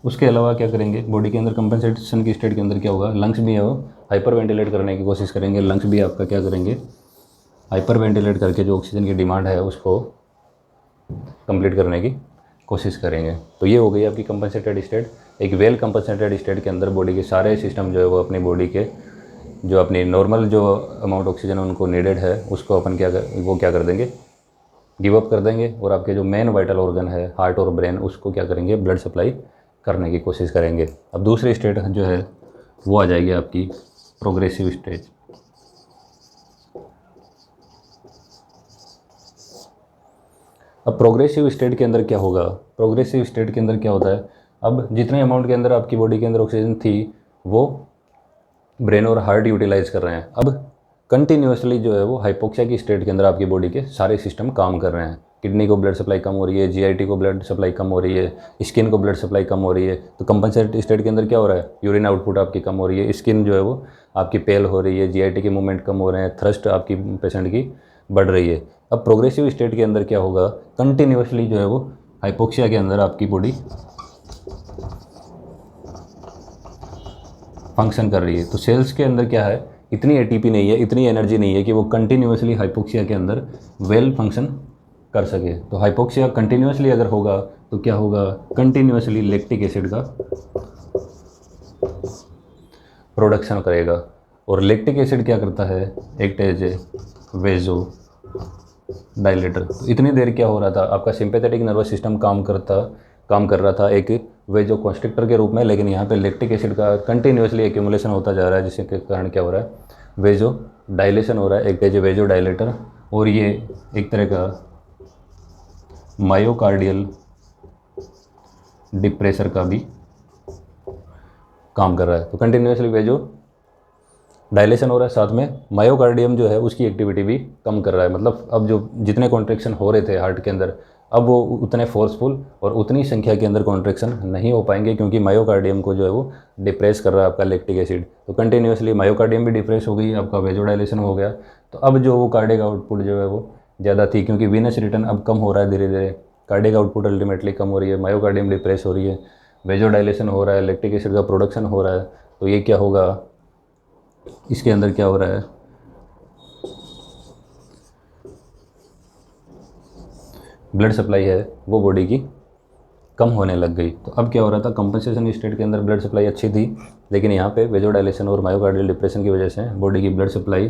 Speaker 1: उसके अलावा क्या करेंगे, बॉडी के अंदर कंपनसेशन की स्टेट के अंदर क्या होगा, लंग्स भी है वो हाइपर वेंटिलेट करने की कोशिश करेंगे। लंग्स भी आपका क्या करेंगे, हाइपर वेंटिलेट करके जो ऑक्सीजन की डिमांड है उसको कंप्लीट करने की कोशिश करेंगे। तो ये हो गई आपकी कंपनसेटेड स्टेट। एक वेल कंपनसेटेड स्टेट के अंदर बॉडी के सारे सिस्टम जो है वो अपनी बॉडी के जो अपनी नॉर्मल जो अमाउंट ऑक्सीजन उनको नीडेड है उसको अपन क्या कर देंगे, गिव अप कर देंगे, और आपके जो मेन वाइटल ऑर्गन है हार्ट और ब्रेन उसको क्या करेंगे, ब्लड सप्लाई करने की कोशिश करेंगे। अब दूसरी स्टेट जो है वो आ जाएगी आपकी प्रोग्रेसिव स्टेज। अब प्रोग्रेसिव स्टेट के अंदर क्या होगा, प्रोग्रेसिव स्टेट के अंदर क्या होता है, अब जितने अमाउंट के अंदर आपकी बॉडी के अंदर ऑक्सीजन थी वो ब्रेन और हार्ट यूटिलाइज कर रहे हैं। अब कंटिन्यूसली जो है वो हाइपोक्सिया की स्टेट के अंदर आपकी बॉडी के सारे सिस्टम काम कर रहे हैं। किडनी को ब्लड सप्लाई कम हो रही है, जीआईटी को ब्लड सप्लाई कम हो रही है, स्किन को ब्लड सप्लाई कम हो रही है। तो कंपनसेटेड स्टेट के अंदर क्या हो रहा है, यूरिन आउटपुट आपकी कम हो रही है, स्किन जो है वो आपकी पेल हो रही है, जीआईटी के मूवमेंट कम हो रहे हैं, थ्रस्ट आपकी पेशेंट की बढ़ रही है। अब प्रोग्रेसिव स्टेट के अंदर क्या होगा, कंटिन्यूसली जो है वो हाइपोक्सिया के अंदर आपकी बॉडी फंक्शन कर रही है। तो सेल्स के अंदर क्या है, इतनी एटीपी नहीं है, इतनी एनर्जी नहीं है कि वो कंटिन्यूसली हाइपोक्सिया के अंदर वेल फंक्शन कर सके। तो हाइपोक्सिया कंटिन्यूसली अगर होगा तो क्या होगा, कंटिन्यूसली लैक्टिक एसिड का प्रोडक्शन करेगा। और लैक्टिक एसिड क्या करता है, एक्ट एज ए वेजो डायलेटर। तो इतनी देर क्या हो रहा था, आपका सिंपैथेटिक नर्वस सिस्टम काम कर रहा था एक वेजो कॉन्स्ट्रिक्टर के रूप में, लेकिन यहाँ पे लैक्टिक एसिड का कंटिन्यूसली एक्यूमुलेशन होता जा रहा है, जिसके कारण क्या हो रहा है, वेजो डायलेशन हो रहा है, एक एज ए वेजो डायलेटर। और ये एक तरह का मायोकार्डियल डिप्रेशर का भी काम कर रहा है। तो कंटिन्यूसली वेजो डायलेशन हो रहा है, साथ में मायोकार्डियम जो है उसकी एक्टिविटी भी कम कर रहा है। मतलब अब जो जितने कॉन्ट्रैक्शन हो रहे थे हार्ट के अंदर अब वो उतने फोर्सफुल और उतनी संख्या के अंदर कॉन्ट्रैक्शन नहीं हो पाएंगे, क्योंकि मायोकार्डियम को जो है वो डिप्रेस कर रहा है आपका लैक्टिक एसिड। तो कंटिन्यूसली मायोकार्डियम भी डिप्रेस हो गई, आपका वेजोडाइलेशन हो गया। तो अब जो वो कार्डियक आउटपुट जो है वो ज़्यादा थी, क्योंकि वीनस रिटर्न अब कम हो रहा है धीरे धीरे, कार्डियक आउटपुट अल्टीमेटली कम हो रही है, मायोकार्डियम डिप्रेस हो रही है, वेजोडाइलेशन हो रहा है, लैक्टिक एसिड का प्रोडक्शन हो रहा है। तो ये क्या होगा, इसके अंदर क्या हो रहा है, ब्लड सप्लाई है वो बॉडी की कम होने लग गई। तो अब क्या हो रहा था, कंपनसेशन स्टेट के अंदर ब्लड सप्लाई अच्छी थी, लेकिन यहाँ पे वेजोडाइलेशन और मायोकार्डियल डिप्रेशन की वजह से बॉडी की ब्लड सप्लाई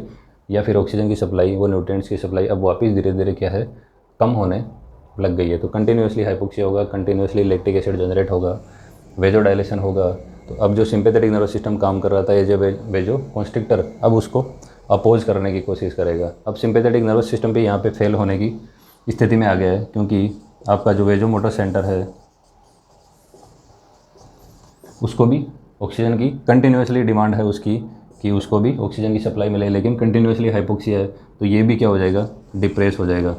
Speaker 1: या फिर ऑक्सीजन की सप्लाई, वो न्यूट्रिएंट्स की सप्लाई अब वापस धीरे धीरे क्या है, कम होने लग गई है। तो कंटिन्यूसली हाइपोक्सिया होगा, कंटिन्यूसली लैक्टिक एसिड जनरेट होगा, वेजोडाइलेशन होगा। तो अब जो सिंपैथेटिक नर्वस सिस्टम काम कर रहा था, ये जो वेजो कॉन्स्ट्रिक्टर अब उसको अपोज करने की कोशिश करेगा। अब सिंपैथेटिक नर्वस सिस्टम भी यहाँ पे फेल होने की स्थिति में आ गया है, क्योंकि आपका जो वेजो मोटर सेंटर है उसको भी ऑक्सीजन की कंटिन्यूसली डिमांड है उसकी, कि उसको भी ऑक्सीजन की सप्लाई मिले, लेकिन कंटिन्यूसली हाइपोक्सिया है तो ये भी क्या हो जाएगा, डिप्रेस हो जाएगा।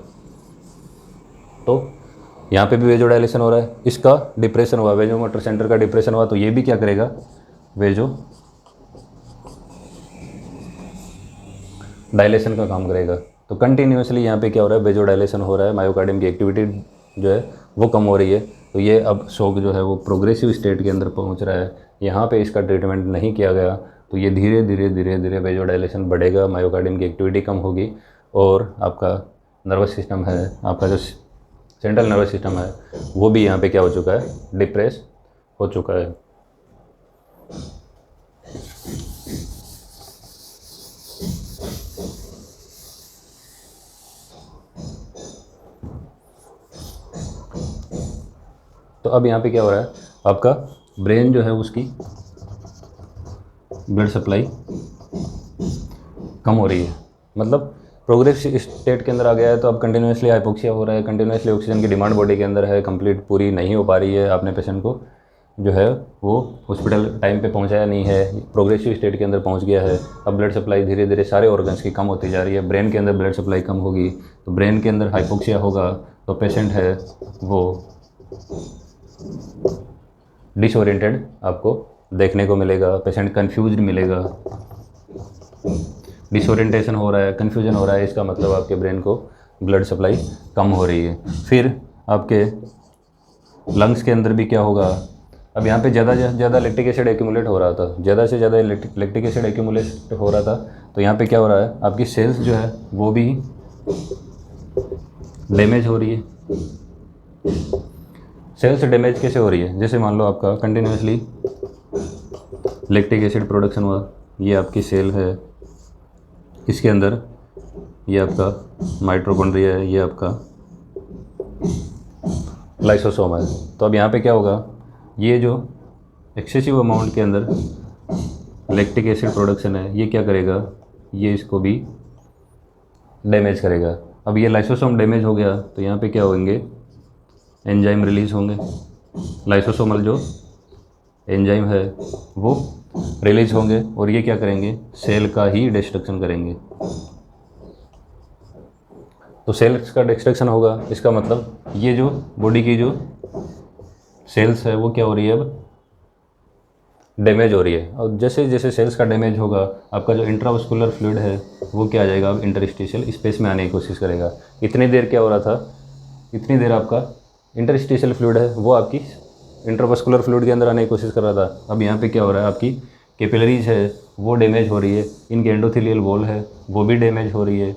Speaker 1: तो यहाँ पे भी वेजोडाइलेशन हो रहा है, इसका डिप्रेशन हुआ, वेजो मोटर सेंटर का डिप्रेशन हुआ, तो ये भी क्या करेगा, वेजो डायलेशन का काम करेगा। तो कंटिन्यूसली यहाँ पे क्या हो रहा है, वेजोडाइलेशन हो रहा है, मायोकार्डियम की एक्टिविटी जो है वो कम हो रही है। तो ये अब शोक जो है वो प्रोग्रेसिव स्टेट के अंदर पहुँच रहा है। यहाँ पे इसका ट्रीटमेंट नहीं किया गया तो ये धीरे धीरे धीरे धीरे वेजोडाइलेशन बढ़ेगा, मायोकार्डियम की एक्टिविटी कम होगी, और आपका नर्वस सिस्टम है, आपका जो सेंट्रल नर्वस सिस्टम है वो भी यहाँ पे क्या हो चुका है, डिप्रेस हो चुका है। तो अब यहाँ पे क्या हो रहा है, आपका ब्रेन जो है उसकी ब्लड सप्लाई कम हो रही है, मतलब प्रोग्रेसिव स्टेट के अंदर आ गया है। तो अब कंटिन्यूसली हाइपोक्सिया हो रहा है, कंटिन्यूसली ऑक्सीजन की डिमांड बॉडी के अंदर है, कंप्लीट पूरी नहीं हो पा रही है, आपने पेशेंट को जो है वो हॉस्पिटल टाइम पे पहुंचाया नहीं है, प्रोग्रेसिव स्टेट के अंदर पहुंच गया है। अब ब्लड सप्लाई धीरे धीरे सारे ऑर्गन्स की कम होती जा रही है, ब्रेन के अंदर ब्लड सप्लाई कम होगी, तो ब्रेन के अंदर हाइपोक्सिया होगा, तो पेशेंट है वो डिसओरिएंटेड आपको देखने को मिलेगा, पेशेंट कन्फ्यूज्ड मिलेगा। डिसओरिएंटेशन हो रहा है, कन्फ्यूजन हो रहा है, इसका मतलब आपके ब्रेन को ब्लड सप्लाई कम हो रही है। फिर आपके लंग्स के अंदर भी क्या होगा, अब यहाँ पे ज़्यादा से ज़्यादा लैक्टिक एसिड एक्यूमुलेट हो रहा था, ज़्यादा से ज़्यादा लैक्टिक एसिड एक्यूमुलेट हो रहा था। तो यहाँ पे क्या हो रहा है, आपकी सेल्स जो है वो भी डैमेज हो रही है। सेल्स डैमेज कैसे हो रही है, जैसे मान लो आपका कंटिन्यूसली लैक्टिक एसिड प्रोडक्शन हुआ, ये आपकी सेल है, इसके अंदर ये आपका माइटोकॉन्ड्रिया है, ये आपका लाइसोसोम है। तो अब यहाँ पे क्या होगा, ये जो एक्सेसिव अमाउंट के अंदर लैक्टिक एसिड प्रोडक्शन है, ये क्या करेगा, ये इसको भी डैमेज करेगा। अब ये लाइसोसोम डैमेज हो गया तो यहाँ पे क्या होंगे, एंजाइम रिलीज़ होंगे, लाइसोसोमल जो एंजाइम है वो रिलीज होंगे, और ये क्या करेंगे, सेल का ही डिस्ट्रक्शन करेंगे। तो सेल्स का डिस्ट्रक्शन होगा, इसका मतलब ये जो बॉडी की जो सेल्स है वो क्या हो रही है, अब डैमेज हो रही है। और जैसे जैसे सेल्स का डैमेज होगा, आपका जो इंट्रावस्कुलर फ्लूइड है वो क्या आ जाएगा, अब इंटरस्टिशियल स्पेस में आने की कोशिश करेगा। इतनी देर क्या हो रहा था, इतनी देर आपका इंटरस्टिशियल फ्लूइड है वो आपकी इंट्रावस्कुलर फ्लूइड के अंदर आने की कोशिश कर रहा था। अब यहाँ पे क्या हो रहा है, आपकी कैपिलरीज है वो डैमेज हो रही है, इनके एंडोथेलियल वॉल है वो भी डैमेज हो रही है,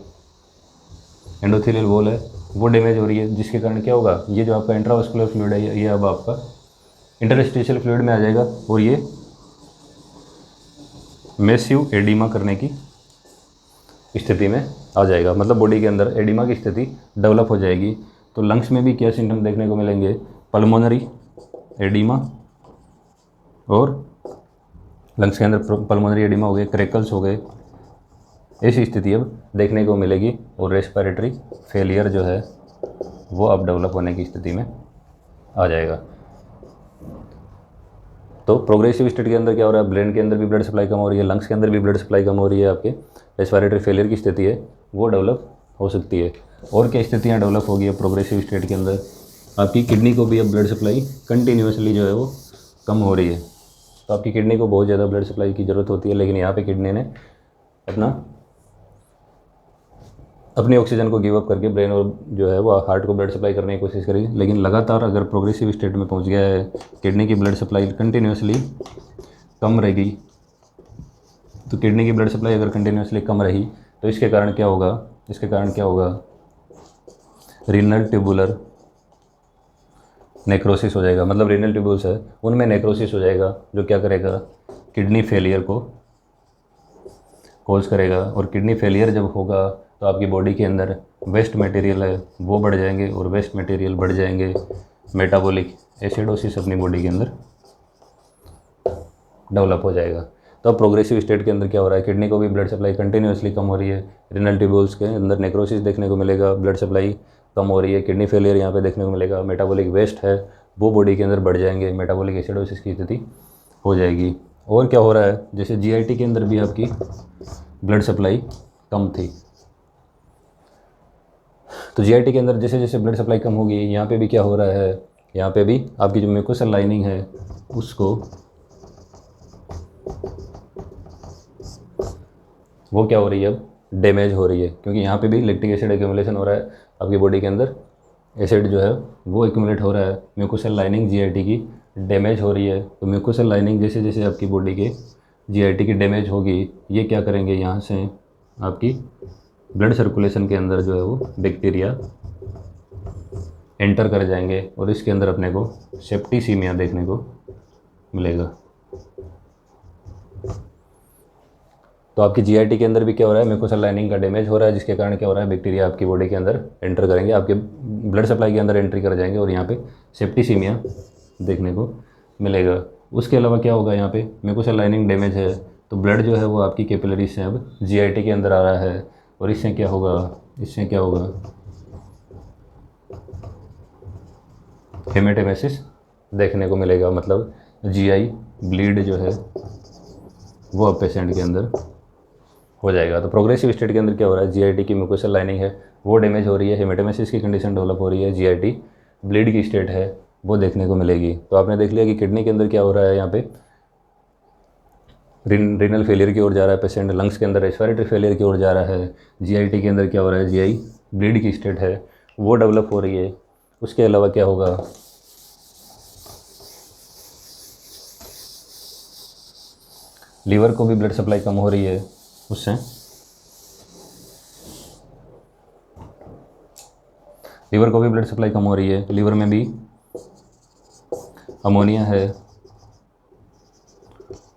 Speaker 1: एंडोथेलियल वॉल है वो डैमेज हो रही है, जिसके कारण क्या होगा, ये जो आपका इंट्रावस्कुलर फ्लूइड है ये अब आपका इंटरस्टिशियल फ्लूइड में आ जाएगा, और ये मैसिव एडिमा करने की स्थिति में आ जाएगा, मतलब बॉडी के अंदर एडिमा की स्थिति डेवलप हो जाएगी। तो लंग्स में भी क्या सिम्टम देखने को मिलेंगे, पल्मोनरी एडिमा, और लंग्स के अंदर पल्मोनरी एडिमा हो गए, क्रैकल्स हो गए, ऐसी स्थिति अब देखने को मिलेगी, और रेस्पिरेटरी फेलियर जो है वो अब डेवलप होने की स्थिति में आ जाएगा। तो प्रोग्रेसिव स्टेट के अंदर क्या हो रहा है, ब्रेन के अंदर भी ब्लड सप्लाई कम हो रही है, लंग्स के अंदर भी ब्लड सप्लाई कम हो रही है, आपके रेस्पिरेटरी फेलियर की स्थिति है वो डेवलप हो सकती है। और क्या स्थितियाँ डेवलप होगी अब प्रोग्रेसिव स्टेट के अंदर, आपकी किडनी को भी अब ब्लड सप्लाई कंटिन्यूसली जो है वो कम हो रही है। तो आपकी किडनी को बहुत ज़्यादा ब्लड सप्लाई की ज़रूरत होती है, लेकिन यहाँ पे किडनी ने अपनी ऑक्सीजन को गिव अप करके ब्रेन और जो है वो हार्ट को ब्लड सप्लाई करने की कोशिश करी। लेकिन लगातार अगर प्रोग्रेसिव स्टेट में पहुँच गया है, किडनी की ब्लड सप्लाई कंटिन्यूसली कम रहेगी, तो किडनी की ब्लड सप्लाई अगर कंटिन्यूसली कम रही तो इसके कारण क्या होगा, रीनल ट्यूबुलर नेक्रोसिस हो जाएगा। मतलब रीनल ट्यूब्यूल्स है उनमें नेक्रोसिस हो जाएगा, जो क्या करेगा, किडनी फेलियर को कॉज करेगा। और किडनी फेलियर जब होगा तो आपकी बॉडी के अंदर वेस्ट मटेरियल है वो बढ़ जाएंगे, और वेस्ट मटेरियल बढ़ जाएंगे, मेटाबॉलिक एसिडोसिस अपनी बॉडी के अंदर डेवलप हो जाएगा। तो अब प्रोग्रेसिव स्टेट के अंदर क्या हो रहा है, किडनी को भी ब्लड सप्लाई कंटिन्यूसली कम हो रही है, रीनल ट्यूब्यूल्स के अंदर नेक्रोसिस देखने को मिलेगा, ब्लड सप्लाई कम हो रही है, किडनी फेलियर यहाँ पे देखने को मिलेगा, मेटाबॉलिक वेस्ट है वो बॉडी के अंदर बढ़ जाएंगे, मेटाबॉलिक एसिडोसिस की स्थिति हो जाएगी। और क्या हो रहा है, जैसे जीआईटी के अंदर भी आपकी ब्लड सप्लाई कम थी, तो जीआईटी के अंदर जैसे जैसे ब्लड सप्लाई कम होगी, यहाँ पे भी क्या हो रहा है, यहाँ पे भी आपकी जो म्यूकोसल लाइनिंग है उसको वो क्या हो रही है, अब डैमेज हो रही है, क्योंकि यहाँ पे भी लैक्टिक एसिड एक्यूमुलेशन हो रहा है आपकी बॉडी के अंदर, एसिड जो है वो एक्यूमुलेट हो रहा है, म्यूकोसल लाइनिंग जीआईटी की डैमेज हो रही है। तो म्यूकोसल लाइनिंग जैसे जैसे आपकी बॉडी के जीआईटी की डैमेज होगी, ये क्या करेंगे, यहाँ से आपकी ब्लड सर्कुलेशन के अंदर जो है वो बैक्टीरिया एंटर कर जाएंगे, और इसके अंदर अपने को सेप्टिसीमिया देखने को मिलेगा। तो आपकी जीआईटी के अंदर भी क्या हो रहा है, म्यूकोसल लाइनिंग का डैमेज हो रहा है, जिसके कारण क्या हो रहा है, बैक्टीरिया आपकी बॉडी के अंदर एंटर करेंगे, आपके ब्लड सप्लाई के अंदर एंट्री कर जाएंगे, और यहाँ पे सेप्टिसीमिया देखने को मिलेगा। उसके अलावा क्या होगा, यहाँ पे म्यूकोसल लाइनिंग डैमेज है तो ब्लड जो है वो आपकी कैपिलरी से अब जीआईटी के अंदर आ रहा है, और इससे क्या होगा, हेमेटेमेसिस देखने को मिलेगा। मतलब जीआई ब्लीड जो है वो अब पेशेंट के अंदर हो जाएगा। तो प्रोग्रेसिव स्टेट के अंदर क्या हो रहा है, जीआईटी की म्यूकोसल लाइनिंग है वो डैमेज हो रही है, हेमेटेमेसिस की कंडीशन डेवलप हो रही है, जीआईटी ब्लीड की स्टेट है वो देखने को मिलेगी। तो आपने देख लिया कि किडनी के अंदर क्या हो रहा है, यहाँ पे रीनल फेलियर की ओर जा रहा है पेशेंट, लंग्स के अंदर रेस्पिरेटरी फेलियर की ओर जा रहा है, जीआईटी के अंदर क्या हो रहा है, जीआई ब्लीड की स्टेट है वो डेवलप हो रही है। उसके अलावा क्या होगा, लीवर को भी ब्लड सप्लाई कम हो रही है, उससे लीवर को भी ब्लड सप्लाई कम हो रही है, लीवर में भी अमोनिया है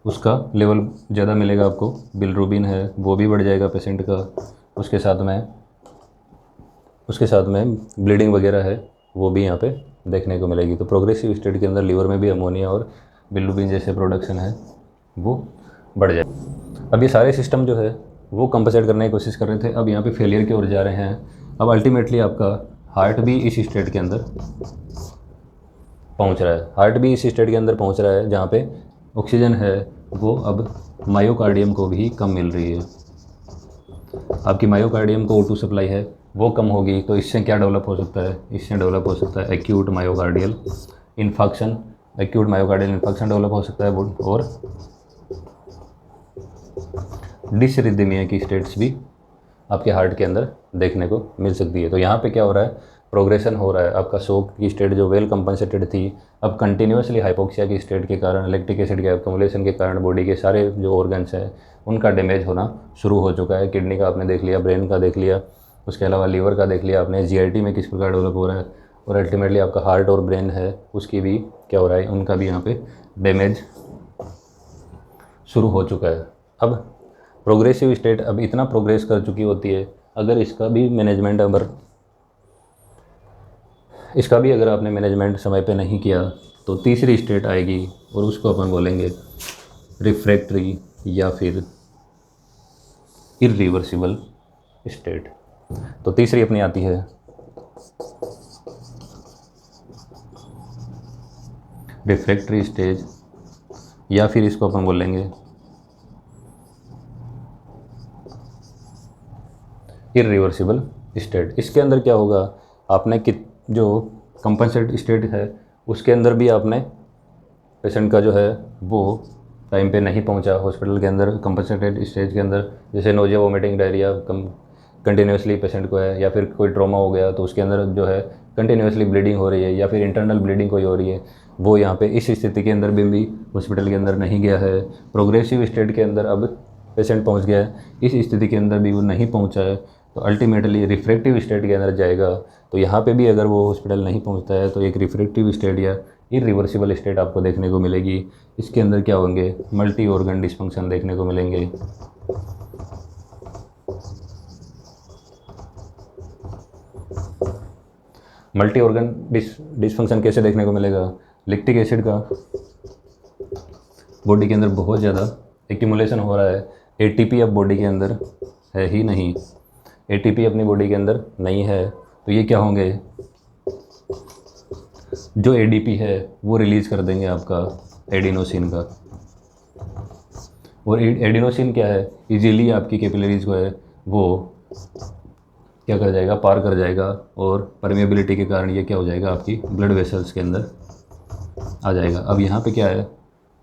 Speaker 1: उसका लेवल ज़्यादा मिलेगा आपको, बिलरुबिन है वो भी बढ़ जाएगा पेशेंट का, उसके साथ में ब्लीडिंग वगैरह है वो भी यहाँ पे देखने को मिलेगी। तो प्रोग्रेसिव स्टेट के अंदर लीवर में भी अमोनिया और बिलरुबिन जैसे प्रोडक्शन है वो बढ़ जाए। अब ये सारे सिस्टम जो है वो कंपनसेट करने की कोशिश कर रहे थे, अब यहाँ पे फेलियर की ओर जा रहे हैं। अब अल्टीमेटली आपका हार्ट भी इस स्टेट के अंदर पहुँच रहा है, जहाँ पे ऑक्सीजन है वो अब मायोकार्डियम को भी कम मिल रही है। आपकी मायोकार्डियम को O2 सप्लाई है वो कम होगी, तो इससे क्या डेवलप हो सकता है, एक्यूट मायोकार्डियल इन्फेक्शन डेवलप हो सकता है, और डिसरिथमिया की स्टेट्स भी आपके हार्ट के अंदर देखने को मिल सकती है। तो यहाँ पे क्या हो रहा है, प्रोग्रेशन हो रहा है, आपका शॉक की स्टेट जो वेल कंपनसेटेड थी अब कंटिन्यूसली हाइपोक्सिया की स्टेट के कारण, लैक्टिक एसिड के एक्यूमुलेशन के कारण बॉडी के सारे जो ऑर्गन्स हैं उनका डैमेज होना शुरू हो चुका है। किडनी का आपने देख लिया, ब्रेन का देख लिया, उसके अलावा लीवर का देख लिया आपने, जीआईटी में किस प्रकार डेवलप हो रहा है, और अल्टीमेटली आपका हार्ट और ब्रेन है उसकी भी क्या हो रहा है, उनका भी यहाँ पे डैमेज शुरू हो चुका है। अब प्रोग्रेसिव स्टेट अब इतना प्रोग्रेस कर चुकी होती है, अगर इसका भी अगर आपने मैनेजमेंट समय पे नहीं किया तो तीसरी स्टेट आएगी, और उसको अपन बोलेंगे रिफ्रैक्टरी या फिर इरिवर्सिबल स्टेट। तो तीसरी अपनी आती है रिफ्रैक्टरी स्टेज, या फिर इसको अपन बोलेंगे इरिवर्सिबल स्टेट, इसके अंदर क्या होगा, आपने जो कंपनसेट स्टेट है उसके अंदर भी आपने पेशेंट का जो है वो टाइम पे नहीं पहुंचा हॉस्पिटल के अंदर। कंपनसेटेड स्टेज के अंदर जैसे nausea, vomiting, diarrhoea continuously patient को है, या फिर कोई ट्रॉमा हो गया तो उसके अंदर जो है कंटिन्यूसली ब्लीडिंग हो रही है, या फिर इंटरनल ब्लीडिंग कोई हो रही है, वो यहाँ पे इस स्थिति के अंदर भी हॉस्पिटल के अंदर नहीं गया है। प्रोग्रेसिव स्टेट के अंदर अब पेशेंट पहुँच गया है, इस स्थिति के अंदर भी वो नहीं पहुँचा है, तो अल्टीमेटली रिफ्रैक्टिव स्टेट के अंदर जाएगा। तो यहाँ पे भी अगर वो हॉस्पिटल नहीं पहुँचता है तो एक रिफ्रैक्टिव स्टेट या इरिवर्सिबल स्टेट आपको देखने को मिलेगी। इसके अंदर क्या होंगे, मल्टी ऑर्गन डिसफंक्शन देखने को मिलेंगे। मल्टी ऑर्गन डिसफंक्शन कैसे देखने को मिलेगा, लैक्टिक एसिड का बॉडी के अंदर बहुत ज़्यादा एक्यूमुलेशन हो रहा है, एटीपी अब बॉडी के अंदर है ही नहीं, एटीपी अपनी बॉडी के अंदर नहीं है, तो ये क्या होंगे, जो एडीपी है वो रिलीज़ कर देंगे आपका एडिनोसिन का। और एडिनोसिन क्या है, इजीली आपकी कैपिलरीज को है वो क्या कर जाएगा, पार कर जाएगा, और परमेबिलिटी के कारण ये क्या हो जाएगा, आपकी ब्लड वेसल्स के अंदर आ जाएगा। अब यहाँ पे क्या है,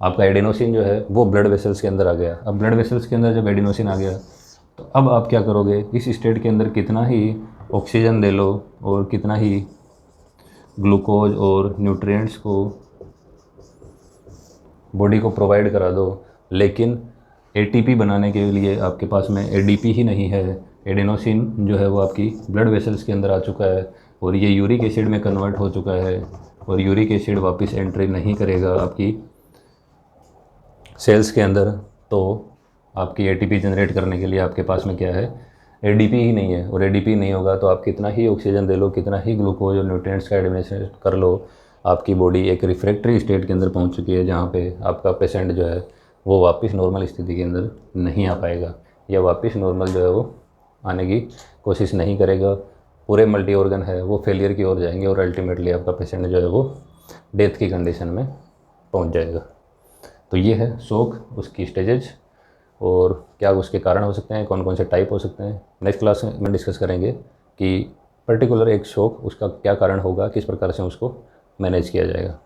Speaker 1: आपका एडिनोसिन जो है वो ब्लड वेसल्स के अंदर आ गया। अब ब्लड वेसल्स के अंदर जब एडिनोसिन आ गया तो अब आप क्या करोगे, इस स्टेट के अंदर कितना ही ऑक्सीजन दे लो और कितना ही ग्लूकोज और न्यूट्रिएंट्स को बॉडी को प्रोवाइड करा दो, लेकिन एटीपी बनाने के लिए आपके पास में एडीपी ही नहीं है। एडिनोसिन जो है वो आपकी ब्लड वेसल्स के अंदर आ चुका है और ये यूरिक एसिड में कन्वर्ट हो चुका है, और यूरिक एसिड वापस एंट्री नहीं करेगा आपकी सेल्स के अंदर। तो आपकी एटीपी जनरेट करने के लिए आपके पास में क्या है, एडीपी ही नहीं है, और एडीपी नहीं होगा तो आप कितना ही ऑक्सीजन दे लो, कितना ही ग्लूकोज और न्यूट्रिएंट्स का एडमिनिस्ट्रेशन कर लो, आपकी बॉडी एक रिफ्रैक्टरी स्टेट के अंदर पहुंच चुकी है, जहां पे आपका पेशेंट जो है वो वापस नॉर्मल स्थिति के अंदर नहीं आ पाएगा, या वापस नॉर्मल जो है वो आने की कोशिश नहीं करेगा। पूरे मल्टी ऑर्गन है वो फेलियर की ओर जाएंगे, और अल्टीमेटली आपका पेशेंट जो है वो डेथ की कंडीशन में पहुँच जाएगा। तो ये है शोक, उसकी स्टेजेज और क्या उसके कारण हो सकते हैं, कौन कौन से टाइप हो सकते हैं। नेक्स्ट क्लास में डिस्कस करेंगे कि पर्टिकुलर एक शोक उसका क्या कारण होगा, किस प्रकार से उसको मैनेज किया जाएगा।